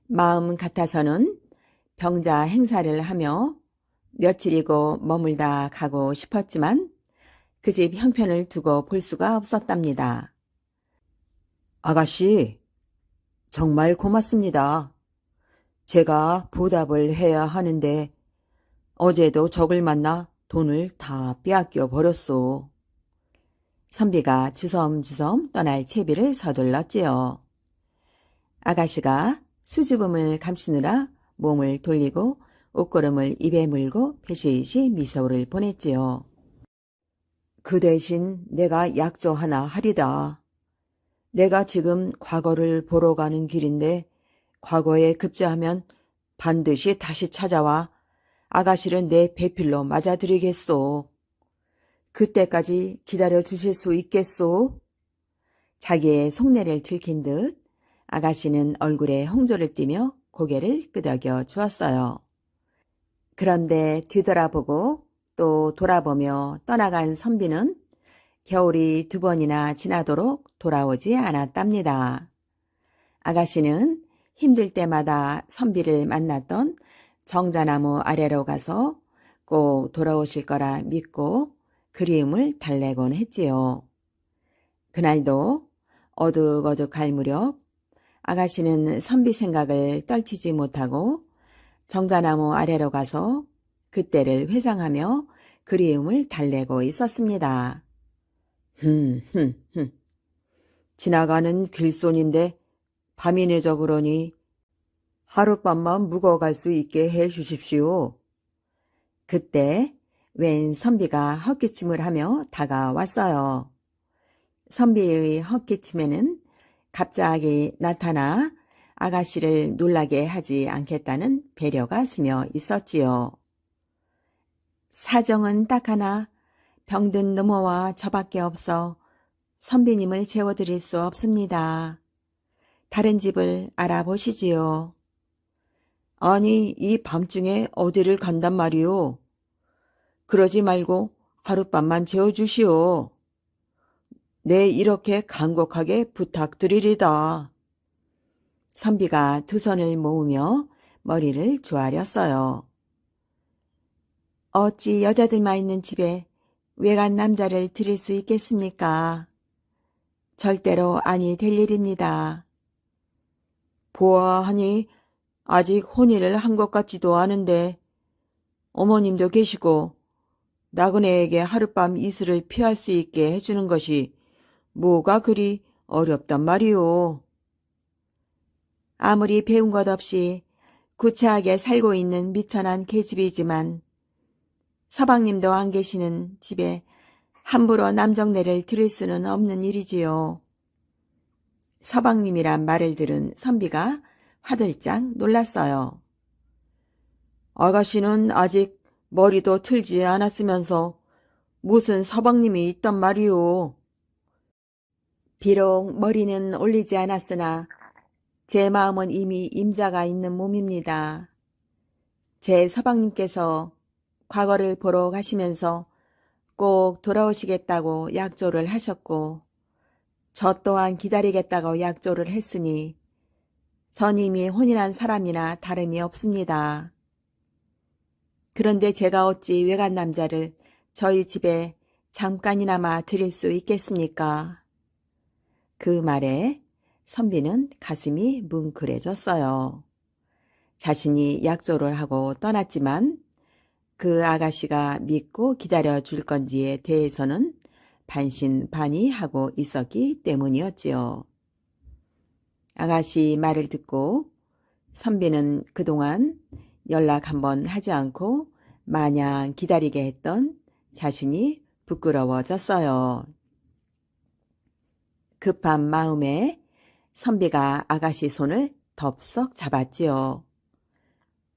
마음 같아서는 병자 행사를 하며 며칠이고 머물다 가고 싶었지만 그 집 형편을 두고 볼 수가 없었답니다. 아가씨, 정말 고맙습니다. 제가 보답을 해야 하는데 어제도 적을 만나 돈을 다 빼앗겨 버렸소. 선비가 주섬주섬 떠날 채비를 서둘렀지요. 아가씨가 수줍음을 감추느라 몸을 돌리고 옷걸음을 입에 물고 배시시 미소를 보냈지요. 그 대신 내가 약조 하나 하리다. 내가 지금 과거를 보러 가는 길인데 과거에 급제하면 반드시 다시 찾아와 아가씨를 내 배필로 맞아드리겠소. 그때까지 기다려 주실 수 있겠소? 자기의 속내를 들킨 듯 아가씨는 얼굴에 홍조를 띠며 고개를 끄덕여 주었어요. 그런데 뒤돌아보고 또 돌아보며 떠나간 선비는 겨울이 2번이나 지나도록 돌아오지 않았답니다. 아가씨는 힘들 때마다 선비를 만났던 정자나무 아래로 가서 꼭 돌아오실 거라 믿고 그리움을 달래곤 했지요. 그날도 어둑어둑할 무렵 아가씨는 선비 생각을 떨치지 못하고 정자나무 아래로 가서 그때를 회상하며 그리움을 달래고 있었습니다. 지나가는 길손인데 밤이 늦어 그러니 하룻밤만 묵어갈 수 있게 해 주십시오. 그때 웬 선비가 헛기침을 하며 다가왔어요. 선비의 헛기침에는 갑자기 나타나 아가씨를 놀라게 하지 않겠다는 배려가 스며 있었지요. 사정은 딱 하나, 병든 노모와 저밖에 없어 선비님을 재워드릴 수 없습니다. 다른 집을 알아보시지요. 아니, 이 밤중에 어디를 간단 말이오. 그러지 말고 하룻밤만 재워주시오. 네, 이렇게 간곡하게 부탁드리리다. 선비가 두 손을 모으며 머리를 조아렸어요. 어찌 여자들만 있는 집에 외간 남자를 들일 수 있겠습니까? 절대로 아니 될 일입니다. 보아하니 아직 혼인을 한 것 같지도 않은데 어머님도 계시고 나그네에게 하룻밤 이슬을 피할 수 있게 해주는 것이 뭐가 그리 어렵단 말이오. 아무리 배운 것 없이 구차하게 살고 있는 미천한 계집이지만 서방님도 안 계시는 집에 함부로 남정네를 들일 수는 없는 일이지요. 서방님이란 말을 들은 선비가 화들짝 놀랐어요. 아가씨는 아직 머리도 틀지 않았으면서 무슨 서방님이 있단 말이오. 비록 머리는 올리지 않았으나 제 마음은 이미 임자가 있는 몸입니다. 제 서방님께서 과거를 보러 가시면서 꼭 돌아오시겠다고 약조를 하셨고 저 또한 기다리겠다고 약조를 했으니 전 이미 혼인한 사람이나 다름이 없습니다. 그런데 제가 어찌 외간 남자를 저희 집에 잠깐이나마 들일 수 있겠습니까? 그 말에 선비는 가슴이 뭉클해졌어요. 자신이 약조를 하고 떠났지만 그 아가씨가 믿고 기다려줄 건지에 대해서는 반신반의하고 있었기 때문이었지요. 아가씨 말을 듣고 선비는 그동안 연락 한번 하지 않고 마냥 기다리게 했던 자신이 부끄러워졌어요. 급한 마음에 선비가 아가씨 손을 덥석 잡았지요.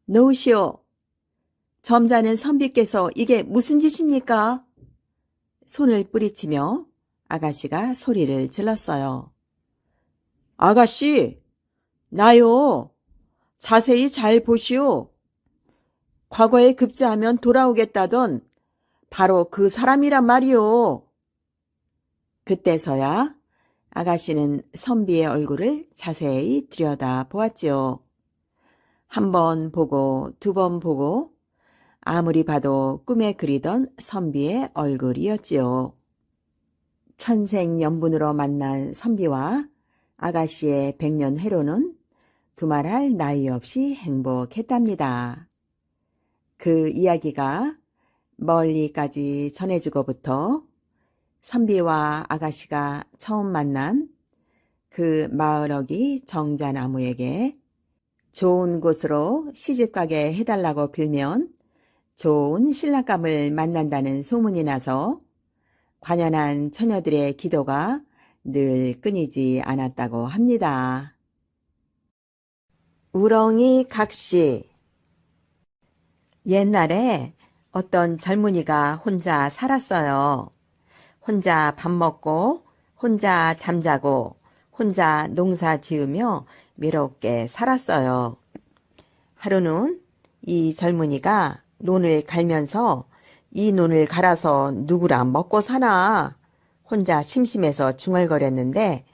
놓으시오. 점잖은 선비께서 이게 무슨 짓입니까? 손을 뿌리치며 아가씨가 소리를 질렀어요. 아가씨, 나요. 자세히 잘 보시오. 과거에 급제하면 돌아오겠다던 바로 그 사람이란 말이오. 그때서야 아가씨는 선비의 얼굴을 자세히 들여다보았지요. 한 번 보고 두 번 보고 아무리 봐도 꿈에 그리던 선비의 얼굴이었지요. 천생연분으로 만난 선비와 아가씨의 백년해로는 두말할 나위 없이 행복했답니다. 그 이야기가 멀리까지 전해지고부터 선비와 아가씨가 처음 만난 그 마을어기 정자나무에게 좋은 곳으로 시집가게 해달라고 빌면 좋은 신랑감을 만난다는 소문이 나서 관연한 처녀들의 기도가 늘 끊이지 않았다고 합니다. 우렁이 각시. 옛날에 어떤 젊은이가 혼자 살았어요. 혼자 밥 먹고 혼자 잠자고 혼자 농사 지으며 외롭게 살았어요. 하루는 이 젊은이가 논을 갈면서 이 논을 갈아서 누구랑 먹고 사나 혼자 심심해서 중얼거렸는데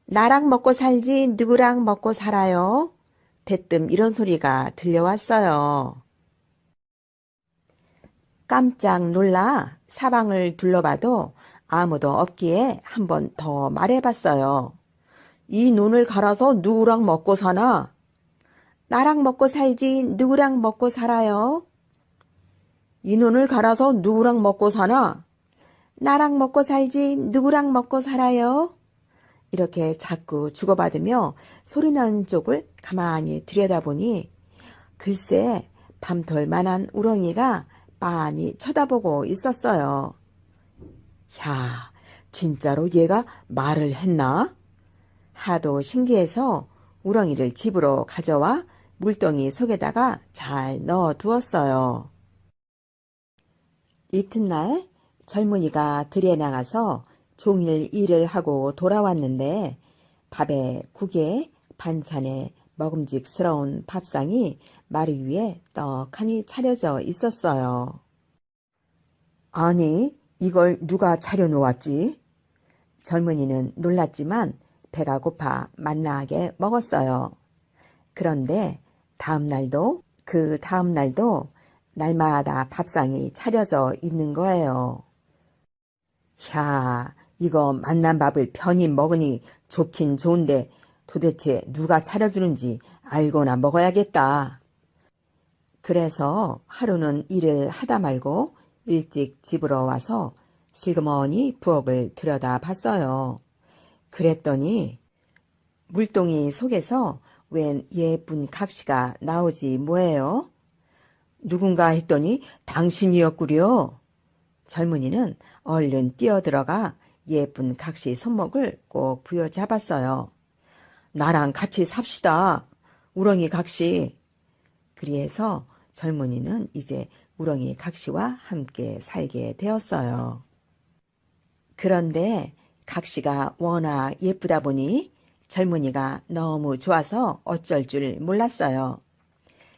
나랑 먹고 살지 누구랑 먹고 살아요? 대뜸 이런 소리가 들려왔어요. 깜짝 놀라 사방을 둘러봐도 아무도 없기에 한 번 더 말해봤어요. 이 논을 갈아서 누구랑 먹고 사나? 나랑 먹고 살지 누구랑 먹고 살아요? 이 논을 갈아서 누구랑 먹고 사나? 나랑 먹고 살지 누구랑 먹고 살아요? 이렇게 자꾸 주고받으며 소리나는 쪽을 가만히 들여다보니 글쎄 밤톨만한 우렁이가 빤히 쳐다보고 있었어요. 야, 진짜로 얘가 말을 했나? 하도 신기해서 우렁이를 집으로 가져와 물동이 속에다가 잘 넣어 두었어요. 이튿날 젊은이가 들에 나가서 종일 일을 하고 돌아왔는데 밥에 국에 반찬에 먹음직스러운 밥상이 마루 위에 떡하니 차려져 있었어요. 아니, 이걸 누가 차려놓았지? 젊은이는 놀랐지만 배가 고파 맛나게 먹었어요. 그런데 그 다음 날도 날마다 밥상이 차려져 있는 거예요. 야, 이거 맛난 밥을 편히 먹으니 좋긴 좋은데 도대체 누가 차려주는지 알고나 먹어야겠다. 그래서 하루는 일을 하다 말고 일찍 집으로 와서 슬그머니 부엌을 들여다봤어요. 그랬더니 물동이 속에서 웬 예쁜 각시가 나오지 뭐예요? 누군가 했더니 당신이었구려. 젊은이는 얼른 뛰어들어가 예쁜 각시 손목을 꼭 부여잡았어요. 나랑 같이 삽시다. 우렁이 각시. 그리해서 젊은이는 이제 우렁이 각시와 함께 살게 되었어요. 그런데 각시가 워낙 예쁘다 보니 젊은이가 너무 좋아서 어쩔 줄 몰랐어요.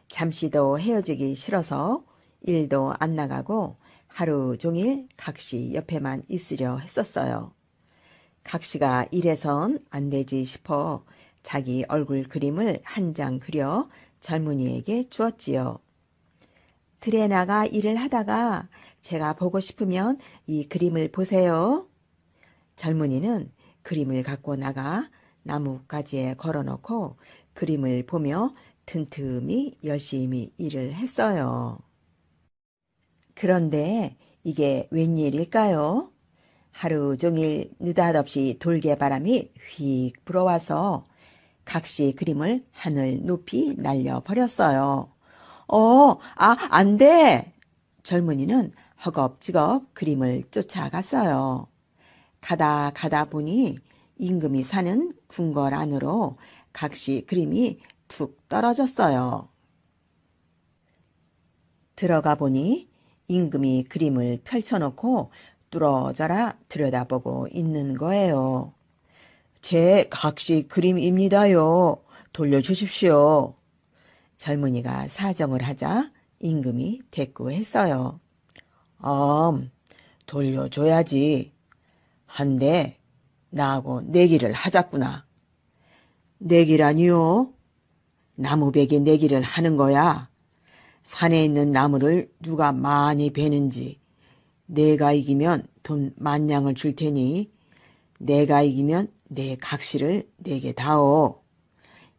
잠시도 헤어지기 싫어서 일도 안 나가고 하루 종일 각시 옆에만 있으려 했었어요. 각시가 이래선 안 되지 싶어 자기 얼굴 그림을 한 장 그려 젊은이에게 주었지요. 들에 나가 일을 하다가 제가 보고 싶으면 이 그림을 보세요. 젊은이는 그림을 갖고 나가 나뭇가지에 걸어놓고 그림을 보며 틈틈이 열심히 일을 했어요. 그런데 이게 웬일일까요? 하루 종일 느닷없이 돌개바람이 휙 불어와서 각시 그림을 하늘 높이 날려버렸어요. 안 돼! 젊은이는 허겁지겁 그림을 쫓아갔어요. 가다 보니 임금이 사는 궁궐 안으로 각시 그림이 툭 떨어졌어요. 들어가 보니 임금이 그림을 펼쳐놓고 뚫어져라 들여다보고 있는 거예요. 제 각시 그림입니다요. 돌려주십시오. 젊은이가 사정을 하자 임금이 대꾸했어요. 돌려줘야지. 한데 나하고 내기를 하자꾸나. 내기라니요? 나무베개 내기를 하는 거야. 산에 있는 나무를 누가 많이 베는지 내가 이기면 돈 만냥을 줄 테니 내가 이기면 내 각시를 내게 다오.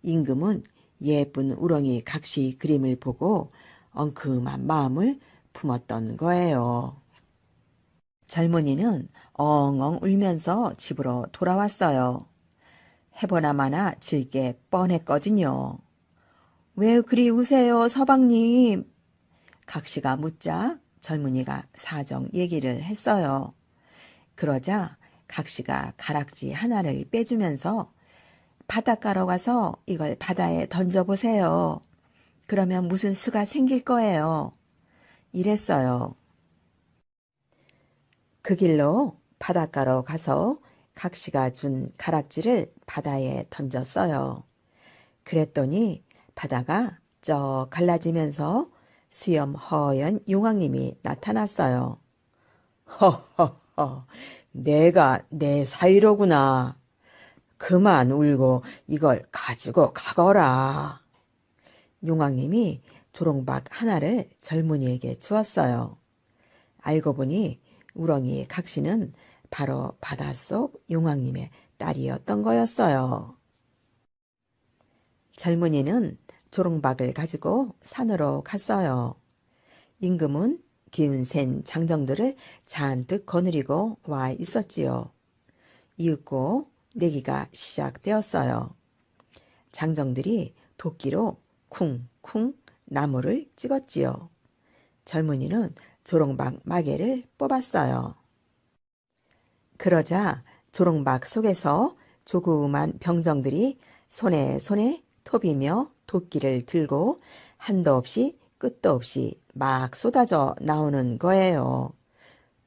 임금은 예쁜 우렁이 각시 그림을 보고 엉큼한 마음을 품었던 거예요. 젊은이는 엉엉 울면서 집으로 돌아왔어요. 해보나마나 질 게 뻔했거든요. 왜 그리 우세요, 서방님? 각시가 묻자 젊은이가 사정 얘기를 했어요. 그러자 각시가 가락지 하나를 빼주면서 바닷가로 가서 이걸 바다에 던져보세요. 그러면 무슨 수가 생길 거예요. 이랬어요. 그 길로 바닷가로 가서 각시가 준 가락지를 바다에 던졌어요. 그랬더니 바다가 쩍 갈라지면서 수염 허연 용왕님이 나타났어요. 허허허, 내가 내 사위로구나. 그만 울고 이걸 가지고 가거라. 용왕님이 조롱박 하나를 젊은이에게 주었어요. 알고 보니 우렁이 각시는 바로 바닷속 용왕님의 딸이었던 거였어요. 젊은이는 조롱박을 가지고 산으로 갔어요. 임금은 기운센 장정들을 잔뜩 거느리고 와 있었지요. 이윽고 내기가 시작되었어요. 장정들이 도끼로 쿵쿵 나무를 찍었지요. 젊은이는 조롱박 마개를 뽑았어요. 그러자 조롱박 속에서 조그만 병정들이 손에 손에 톱이며 도끼를 들고 한도 없이 끝도 없이 막 쏟아져 나오는 거예요.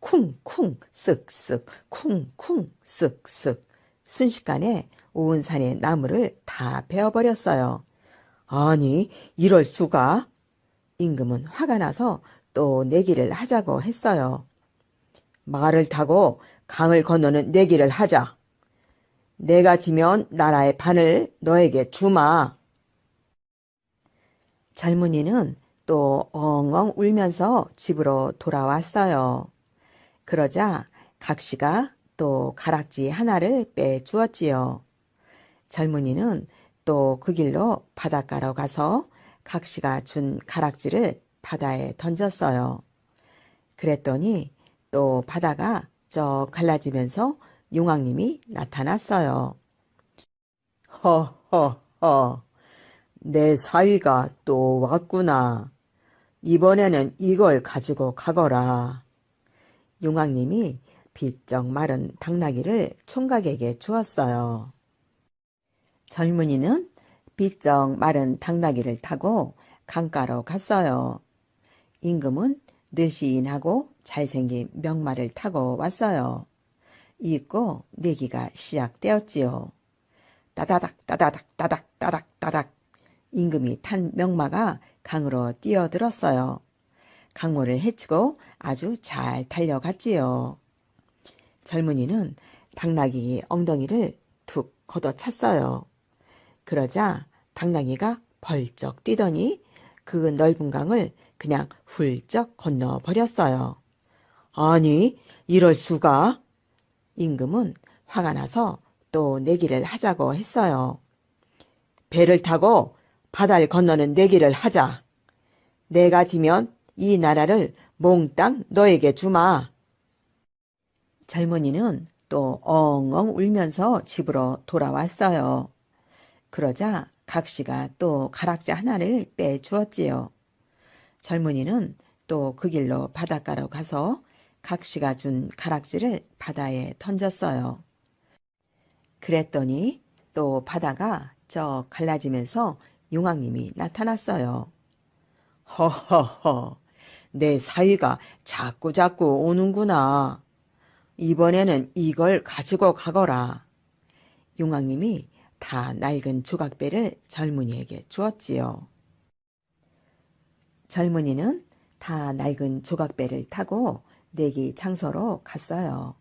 쿵쿵 쓱쓱 쿵쿵 쓱쓱 순식간에 온 산의 나무를 다 베어버렸어요. 아니, 이럴 수가? 임금은 화가 나서 또 내기를 하자고 했어요. 말을 타고 강을 건너는 내기를 하자. 내가 지면 나라의 반을 너에게 주마. 젊은이는 또 엉엉 울면서 집으로 돌아왔어요. 그러자 각시가 또 가락지 하나를 빼주었지요. 젊은이는 또 그 길로 바닷가로 가서 각시가 준 가락지를 바다에 던졌어요. 그랬더니 또 바다가 쩍 갈라지면서 용왕님이 나타났어요. 허허허, 내 사위가 또 왔구나. 이번에는 이걸 가지고 가거라. 용왕님이 비쩍 마른 당나귀를 총각에게 주었어요. 젊은이는 비쩍 마른 당나귀를 타고 강가로 갔어요. 임금은 늘씬하고 잘생긴 명마를 타고 왔어요. 이윽고 내기가 시작되었지요. 따다닥 따다닥 따닥 따닥 따닥 임금이 탄 명마가 강으로 뛰어들었어요. 강물을 헤치고 아주 잘 달려갔지요. 젊은이는 당나귀 엉덩이를 툭 걷어찼어요. 그러자 당나귀가 벌쩍 뛰더니 그 넓은 강을 그냥 훌쩍 건너버렸어요. 아니, 이럴 수가? 임금은 화가 나서 또 내기를 하자고 했어요. 배를 타고 바다를 건너는 내기를 하자. 내가 지면 이 나라를 몽땅 너에게 주마. 젊은이는 또 엉엉 울면서 집으로 돌아왔어요. 그러자 각시가 또 가락지 하나를 빼주었지요. 젊은이는 또 그 길로 바닷가로 가서 각시가 준 가락지를 바다에 던졌어요. 그랬더니 또 바다가 쩍 갈라지면서 용왕님이 나타났어요. 허허허, 내 사위가 자꾸자꾸 오는구나. 이번에는 이걸 가지고 가거라. 용왕님이 다 낡은 조각배를 젊은이에게 주었지요. 젊은이는 다 낡은 조각배를 타고 내기 장소로 갔어요.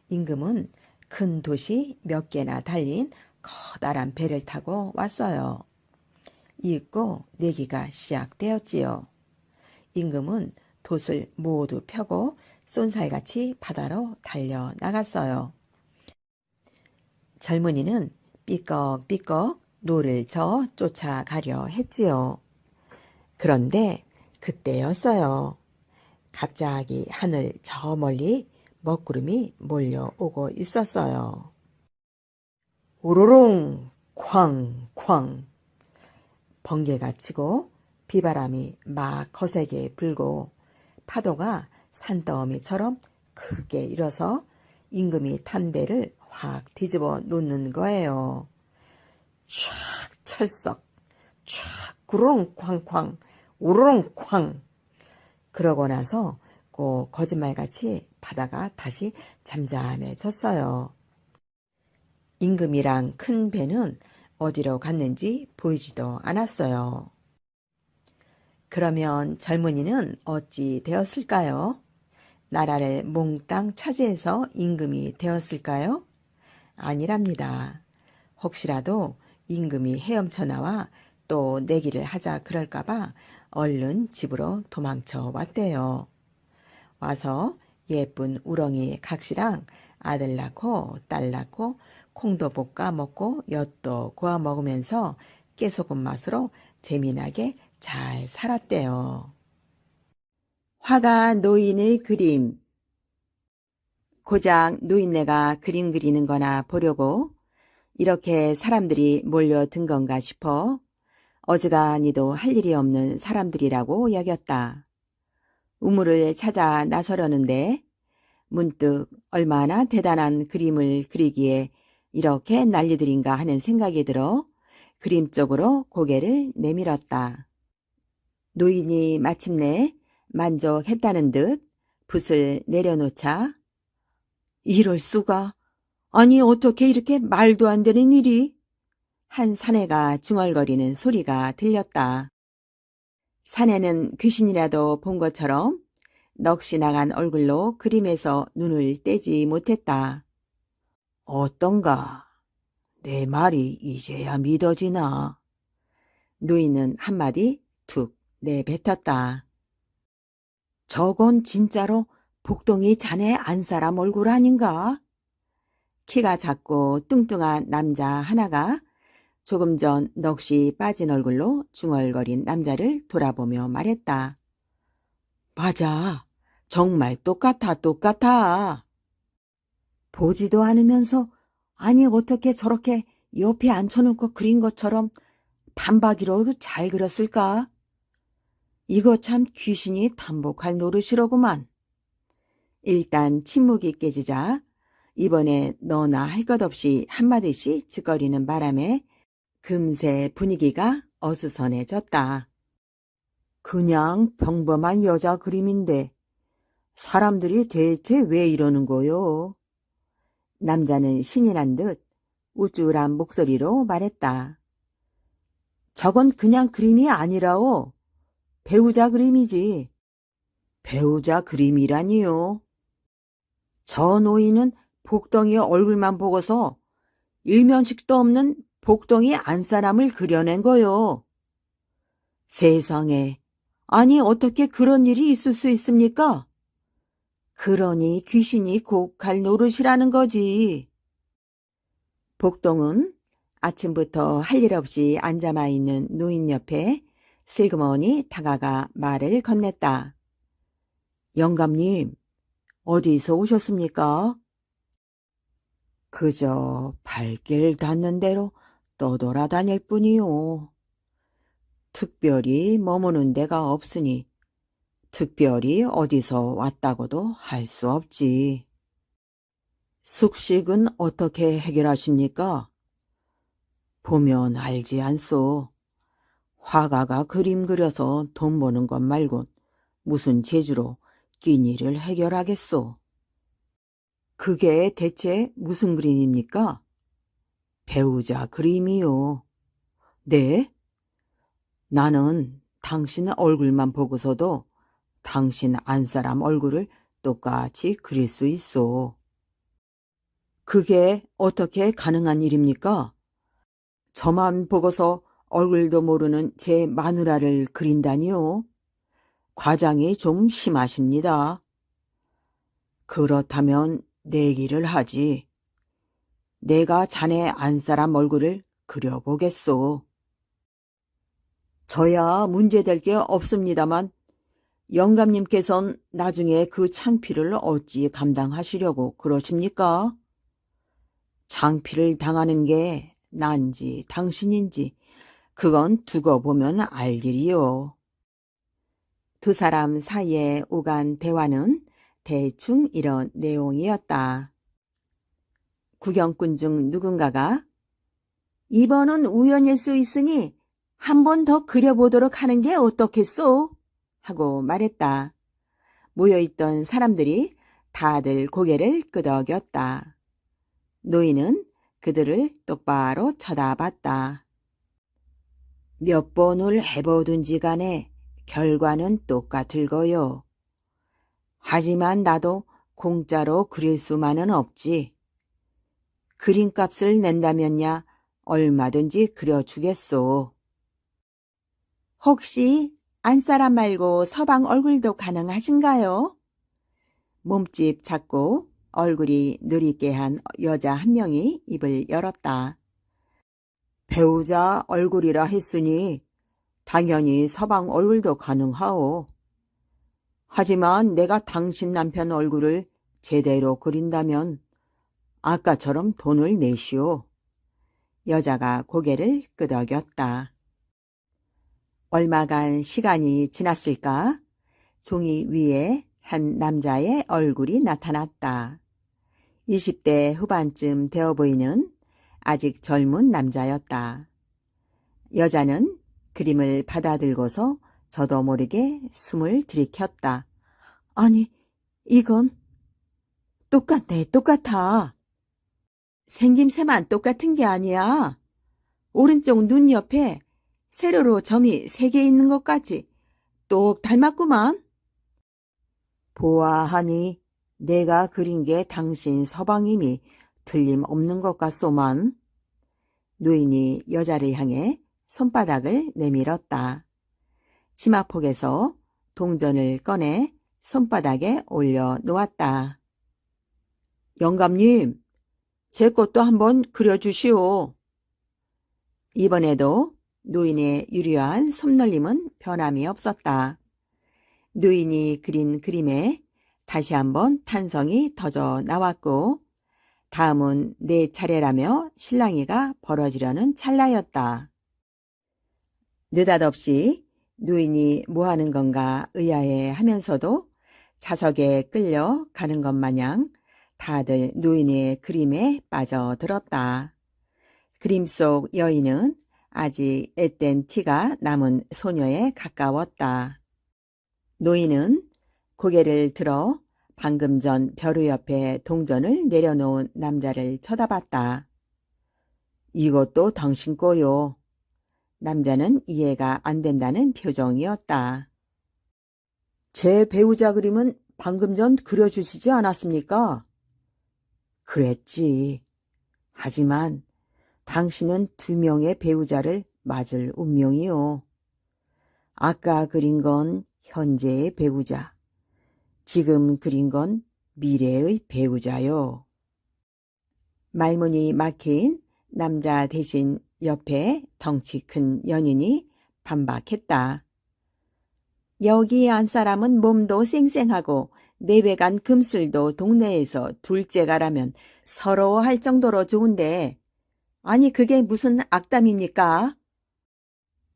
임금은 큰 도시 몇 개나 달린 커다란 배를 타고 왔어요. 이윽고 내기가 시작되었지요. 임금은 돛을 모두 펴고 쏜살같이 바다로 달려나갔어요. 젊은이는 삐걱삐걱 노를 저 쫓아가려 했지요. 그런데 그때였어요. 갑자기 하늘 저 멀리 먹구름이 몰려오고 있었어요. 우르릉 쾅쾅 번개가 치고 비바람이 막 거세게 불고 파도가 산더미처럼 크게 일어서 임금이 탄 배를 확 뒤집어 놓는 거예요. 촥 철썩, 촥 구르릉 쾅쾅, 우르릉 쾅. 그러고 나서 꼭 거짓말같이 바다가 다시 잠잠해졌어요. 임금이랑 큰 배는 어디로 갔는지 보이지도 않았어요. 그러면 젊은이는 어찌 되었을까요? 나라를 몽땅 차지해서 임금이 되었을까요? 아니랍니다. 혹시라도 임금이 헤엄쳐 나와 또 내기를 하자 그럴까봐 얼른 집으로 도망쳐 왔대요. 와서 예쁜 우렁이 각시랑 아들 낳고 딸 낳고 콩도 볶아 먹고 엿도 구워 먹으면서 깨소금 맛으로 재미나게 잘 살았대요. 화가 노인의 그림. 고작 노인네가 그림 그리는 거나 보려고 이렇게 사람들이 몰려든 건가 싶어 어지간히도 할 일이 없는 사람들이라고 여겼다. 우물을 찾아 나서려는데 문득 얼마나 대단한 그림을 그리기에 이렇게 난리들인가 하는 생각이 들어 그림 쪽으로 고개를 내밀었다. 노인이 마침내 만족했다는 듯 붓을 내려놓자 이럴 수가. 아니 어떻게 이렇게 말도 안 되는 일이? 한 사내가 중얼거리는 소리가 들렸다. 사내는 귀신이라도 본 것처럼 넋이 나간 얼굴로 그림에서 눈을 떼지 못했다. 어떤가? 내 말이 이제야 믿어지나? 노인은 한마디 툭 내뱉었다. 저건 진짜로 복동이 자네 안사람 얼굴 아닌가? 키가 작고 뚱뚱한 남자 하나가 조금 전 넋이 빠진 얼굴로 중얼거린 남자를 돌아보며 말했다. 맞아. 정말 똑같아. 보지도 않으면서 아니 어떻게 저렇게 옆에 앉혀놓고 그린 것처럼 반박이로 잘 그렸을까? 이거 참 귀신이 탐복할 노릇이로구만. 일단 침묵이 깨지자 이번에 너나 할 것 없이 한마디씩 짓거리는 바람에 금세 분위기가 어수선해졌다. 그냥 평범한 여자 그림인데 사람들이 대체 왜 이러는 거요? 남자는 신이 난 듯 우쭐한 목소리로 말했다. 저건 그냥 그림이 아니라오. 배우자 그림이지. 배우자 그림이라니요. 저 노인은 복덩이 얼굴만 보고서 일면식도 없는 복덩이 안사람을 그려낸 거요. 세상에, 아니 어떻게 그런 일이 있을 수 있습니까? 그러니 귀신이 꼭 갈 노릇이라는 거지. 복동은 아침부터 할 일 없이 앉아만 있는 노인 옆에 슬그머니 다가가 말을 건넸다. 영감님, 어디서 오셨습니까? 그저 발길 닿는 대로 떠돌아다닐 뿐이요. 특별히 머무는 데가 없으니 특별히 어디서 왔다고도 할 수 없지. 숙식은 어떻게 해결하십니까? 보면 알지 않소. 화가가 그림 그려서 돈 버는 것 말곤 무슨 재주로 끼니를 해결하겠소. 그게 대체 무슨 그림입니까? 배우자 그림이요. 네? 나는 당신 얼굴만 보고서도 당신 안사람 얼굴을 똑같이 그릴 수 있어. 그게 어떻게 가능한 일입니까? 저만 보고서 얼굴도 모르는 제 마누라를 그린다니요? 과장이 좀 심하십니다. 그렇다면 내기를 하지. 내가 자네 안사람 얼굴을 그려보겠소. 저야 문제될 게 없습니다만 영감님께선 나중에 그 창피를 어찌 감당하시려고 그러십니까? 창피를 당하는 게 난지 당신인지 그건 두고 보면 알 일이요. 두 사람 사이에 오간 대화는 대충 이런 내용이었다. 구경꾼 중 누군가가 이번은 우연일 수 있으니 한 번 더 그려보도록 하는 게 어떻겠소? 하고 말했다. 모여있던 사람들이 다들 고개를 끄덕였다. 노인은 그들을 똑바로 쳐다봤다. 몇 번을 해보든지 간에 결과는 똑같을 거요. 하지만 나도 공짜로 그릴 수만은 없지. 그림값을 낸다면야 얼마든지 그려주겠소. 혹시 안사람 말고 서방 얼굴도 가능하신가요? 몸집 작고 얼굴이 누리깨한 여자 한 명이 입을 열었다. 배우자 얼굴이라 했으니 당연히 서방 얼굴도 가능하오. 하지만 내가 당신 남편 얼굴을 제대로 그린다면 아까처럼 돈을 내시오. 여자가 고개를 끄덕였다. 얼마간 시간이 지났을까? 종이 위에 한 남자의 얼굴이 나타났다. 20대 후반쯤 되어 보이는 아직 젊은 남자였다. 여자는 그림을 받아들고서 저도 모르게 숨을 들이켰다. 아니, 이건 똑같네, 똑같아. 생김새만 똑같은 게 아니야. 오른쪽 눈 옆에 세로로 점이 3개 있는 것 같이 똑 닮았구만. 보아하니 내가 그린 게 당신 서방님이 틀림없는 것 같소만. 노인이 여자를 향해 손바닥을 내밀었다. 치마폭에서 동전을 꺼내 손바닥에 올려 놓았다. 영감님, 제 것도 한번 그려주시오. 이번에도 노인의 유려한 손놀림은 변함이 없었다. 노인이 그린 그림에 다시 한번 탄성이 터져 나왔고, 다음은 내 차례라며 실랑이가 벌어지려는 찰나였다. 느닷없이 노인이 뭐하는 건가 의아해 하면서도 자석에 끌려 가는 것 마냥 다들 노인의 그림에 빠져들었다. 그림 속 여인은 아직 앳된 티가 남은 소녀에 가까웠다. 노인은 고개를 들어 방금 전 벼루 옆에 동전을 내려놓은 남자를 쳐다봤다. 이것도 당신 거요. 남자는 이해가 안 된다는 표정이었다. 제 배우자 그림은 방금 전 그려주시지 않았습니까? 그랬지. 하지만 당신은 2명의 배우자를 맞을 운명이요. 아까 그린 건 현재의 배우자, 지금 그린 건 미래의 배우자요. 말문이 막힌 남자 대신 옆에 덩치 큰 연인이 반박했다. 여기 안 사람은 몸도 쌩쌩하고 내외간 금술도 동네에서 둘째가라면 서러워할 정도로 좋은데, 아니 그게 무슨 악담입니까?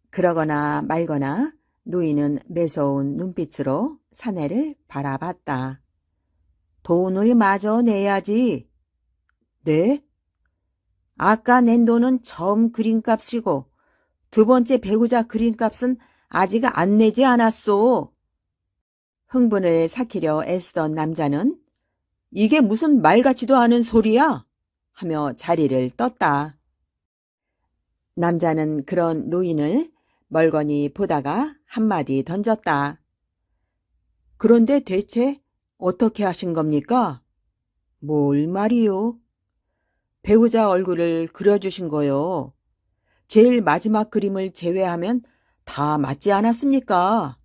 그러거나 말거나 노인은 매서운 눈빛으로 사내를 바라봤다. 돈을 마저 내야지. 네? 아까 낸 돈은 처음 그림값이고 2번째 배우자 그림값은 아직 안 내지 않았소. 흥분을 삭히려 애쓰던 남자는 이게 무슨 말 같지도 않은 소리야? 하며 자리를 떴다. 남자는 그런 노인을 멀거니 보다가 한마디 던졌다. 그런데 대체 어떻게 하신 겁니까? 뭘 말이요? 배우자 얼굴을 그려주신 거요. 제일 마지막 그림을 제외하면 다 맞지 않았습니까?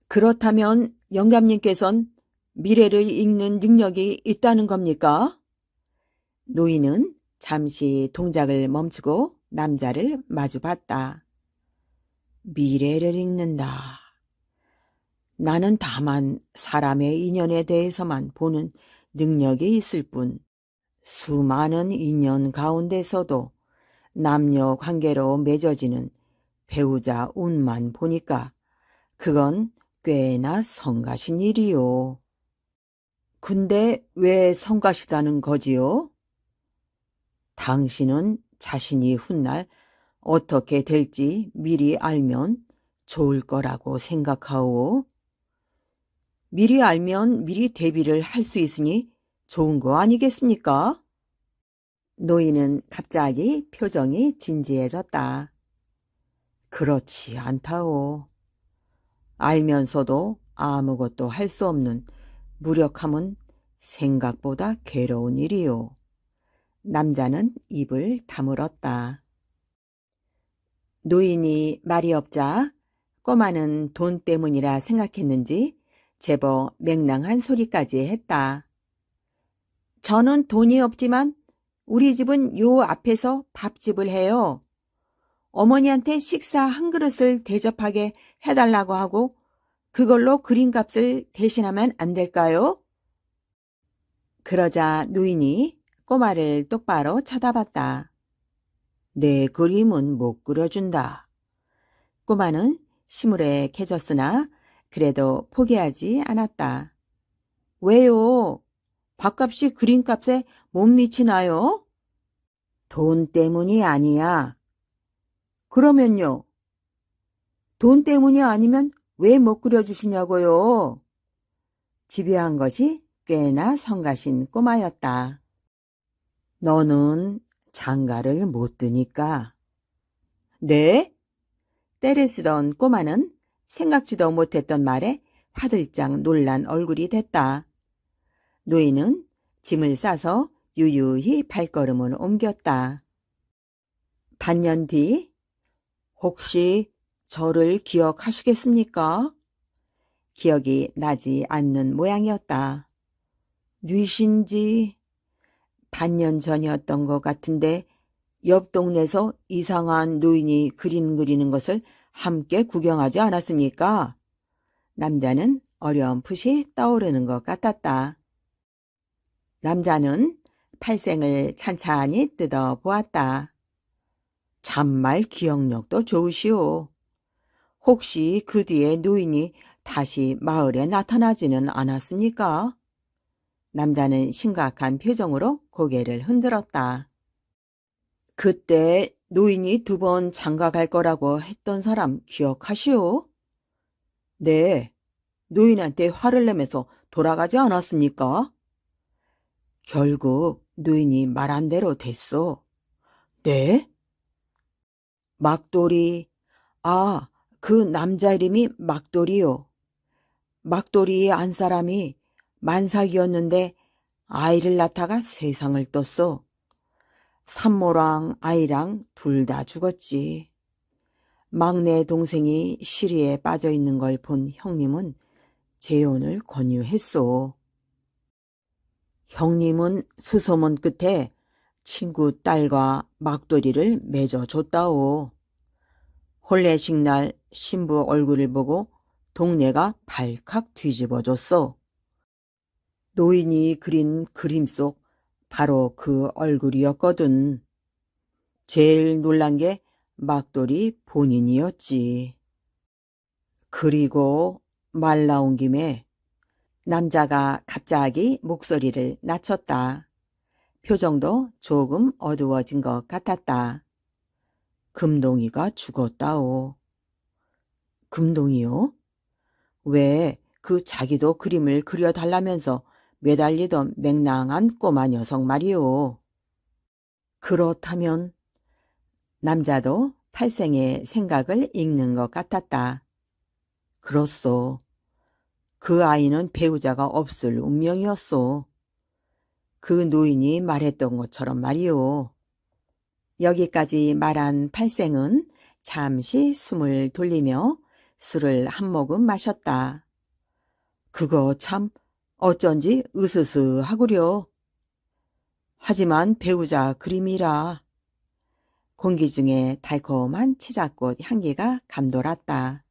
그렇다면 영감님께선 미래를 읽는 능력이 있다는 겁니까? 노인은 잠시 동작을 멈추고 남자를 마주봤다. 미래를 읽는다. 나는 다만 사람의 인연에 대해서만 보는 능력이 있을 뿐, 수많은 인연 가운데서도 남녀 관계로 맺어지는 배우자 운만 보니까 그건 꽤나 성가신 일이요. 근데 왜 성가시다는 거지요? 당신은 자신이 훗날 어떻게 될지 미리 알면 좋을 거라고 생각하오. 미리 알면 미리 대비를 할 수 있으니 좋은 거 아니겠습니까? 노인은 갑자기 표정이 진지해졌다. 그렇지 않다오. 알면서도 아무것도 할 수 없는 무력함은 생각보다 괴로운 일이요. 남자는 입을 다물었다. 노인이 말이 없자 꼬마는 돈 때문이라 생각했는지 제법 맹랑한 소리까지 했다. 저는 돈이 없지만 우리 집은 요 앞에서 밥집을 해요. 어머니한테 식사 한 그릇을 대접하게 해달라고 하고 그걸로 그림값을 대신하면 안 될까요? 그러자 노인이 꼬마를 똑바로 쳐다봤다. 내 그림은 못 그려준다. 꼬마는 시무룩해졌으나 그래도 포기하지 않았다. 왜요? 밥값이 그림값에 못 미치나요? 돈 때문이 아니야. 그러면요? 돈 때문이 아니면 왜 못 그려주시냐고요? 집요한 것이 꽤나 성가신 꼬마였다. 너는 장가를 못 드니까. 네? 때를 쓰던 꼬마는 생각지도 못했던 말에 화들짝 놀란 얼굴이 됐다. 노인은 짐을 싸서 유유히 발걸음을 옮겼다. 반년 뒤, 혹시 저를 기억하시겠습니까? 기억이 나지 않는 모양이었다. 뉘신지 반년 전이었던 것 같은데 옆 동네에서 이상한 노인이 그림 그리는 것을 함께 구경하지 않았습니까? 남자는 어렴풋이 떠오르는 것 같았다. 남자는 팔생을 찬찬히 뜯어보았다. 참말 기억력도 좋으시오. 혹시 그 뒤에 노인이 다시 마을에 나타나지는 않았습니까? 남자는 심각한 표정으로 고개를 흔들었다. 그때 노인이 2번 장가 갈 거라고 했던 사람 기억하시오? 네, 노인한테 화를 내면서 돌아가지 않았습니까? 결국 노인이 말한 대로 됐소. 네? 막돌이, 그 남자 이름이 막돌이요. 막돌이의 한 사람이 만삭이었는데 아이를 낳다가 세상을 떴소. 산모랑 아이랑 둘 다 죽었지. 막내 동생이 시리에 빠져 있는 걸 본 형님은 재혼을 권유했소. 형님은 수소문 끝에 친구 딸과 막돌이를 맺어줬다오. 혼례식 날 신부 얼굴을 보고 동네가 발칵 뒤집어졌어. 노인이 그린 그림 속 바로 그 얼굴이었거든. 제일 놀란 게 막돌이 본인이었지. 그리고 말 나온 김에 남자가 갑자기 목소리를 낮췄다. 표정도 조금 어두워진 것 같았다. 금동이가 죽었다오. 금동이요? 왜 그 자기도 그림을 그려달라면서 매달리던 맹랑한 꼬마 녀석 말이오. 그렇다면 남자도 팔생의 생각을 읽는 것 같았다. 그렇소. 그 아이는 배우자가 없을 운명이었소. 그 노인이 말했던 것처럼 말이오. 여기까지 말한 팔생은 잠시 숨을 돌리며 술을 한 모금 마셨다. 그거 참 어쩐지 으스스하구려. 하지만 배우자 그림이라. 공기 중에 달콤한 치자꽃 향기가 감돌았다.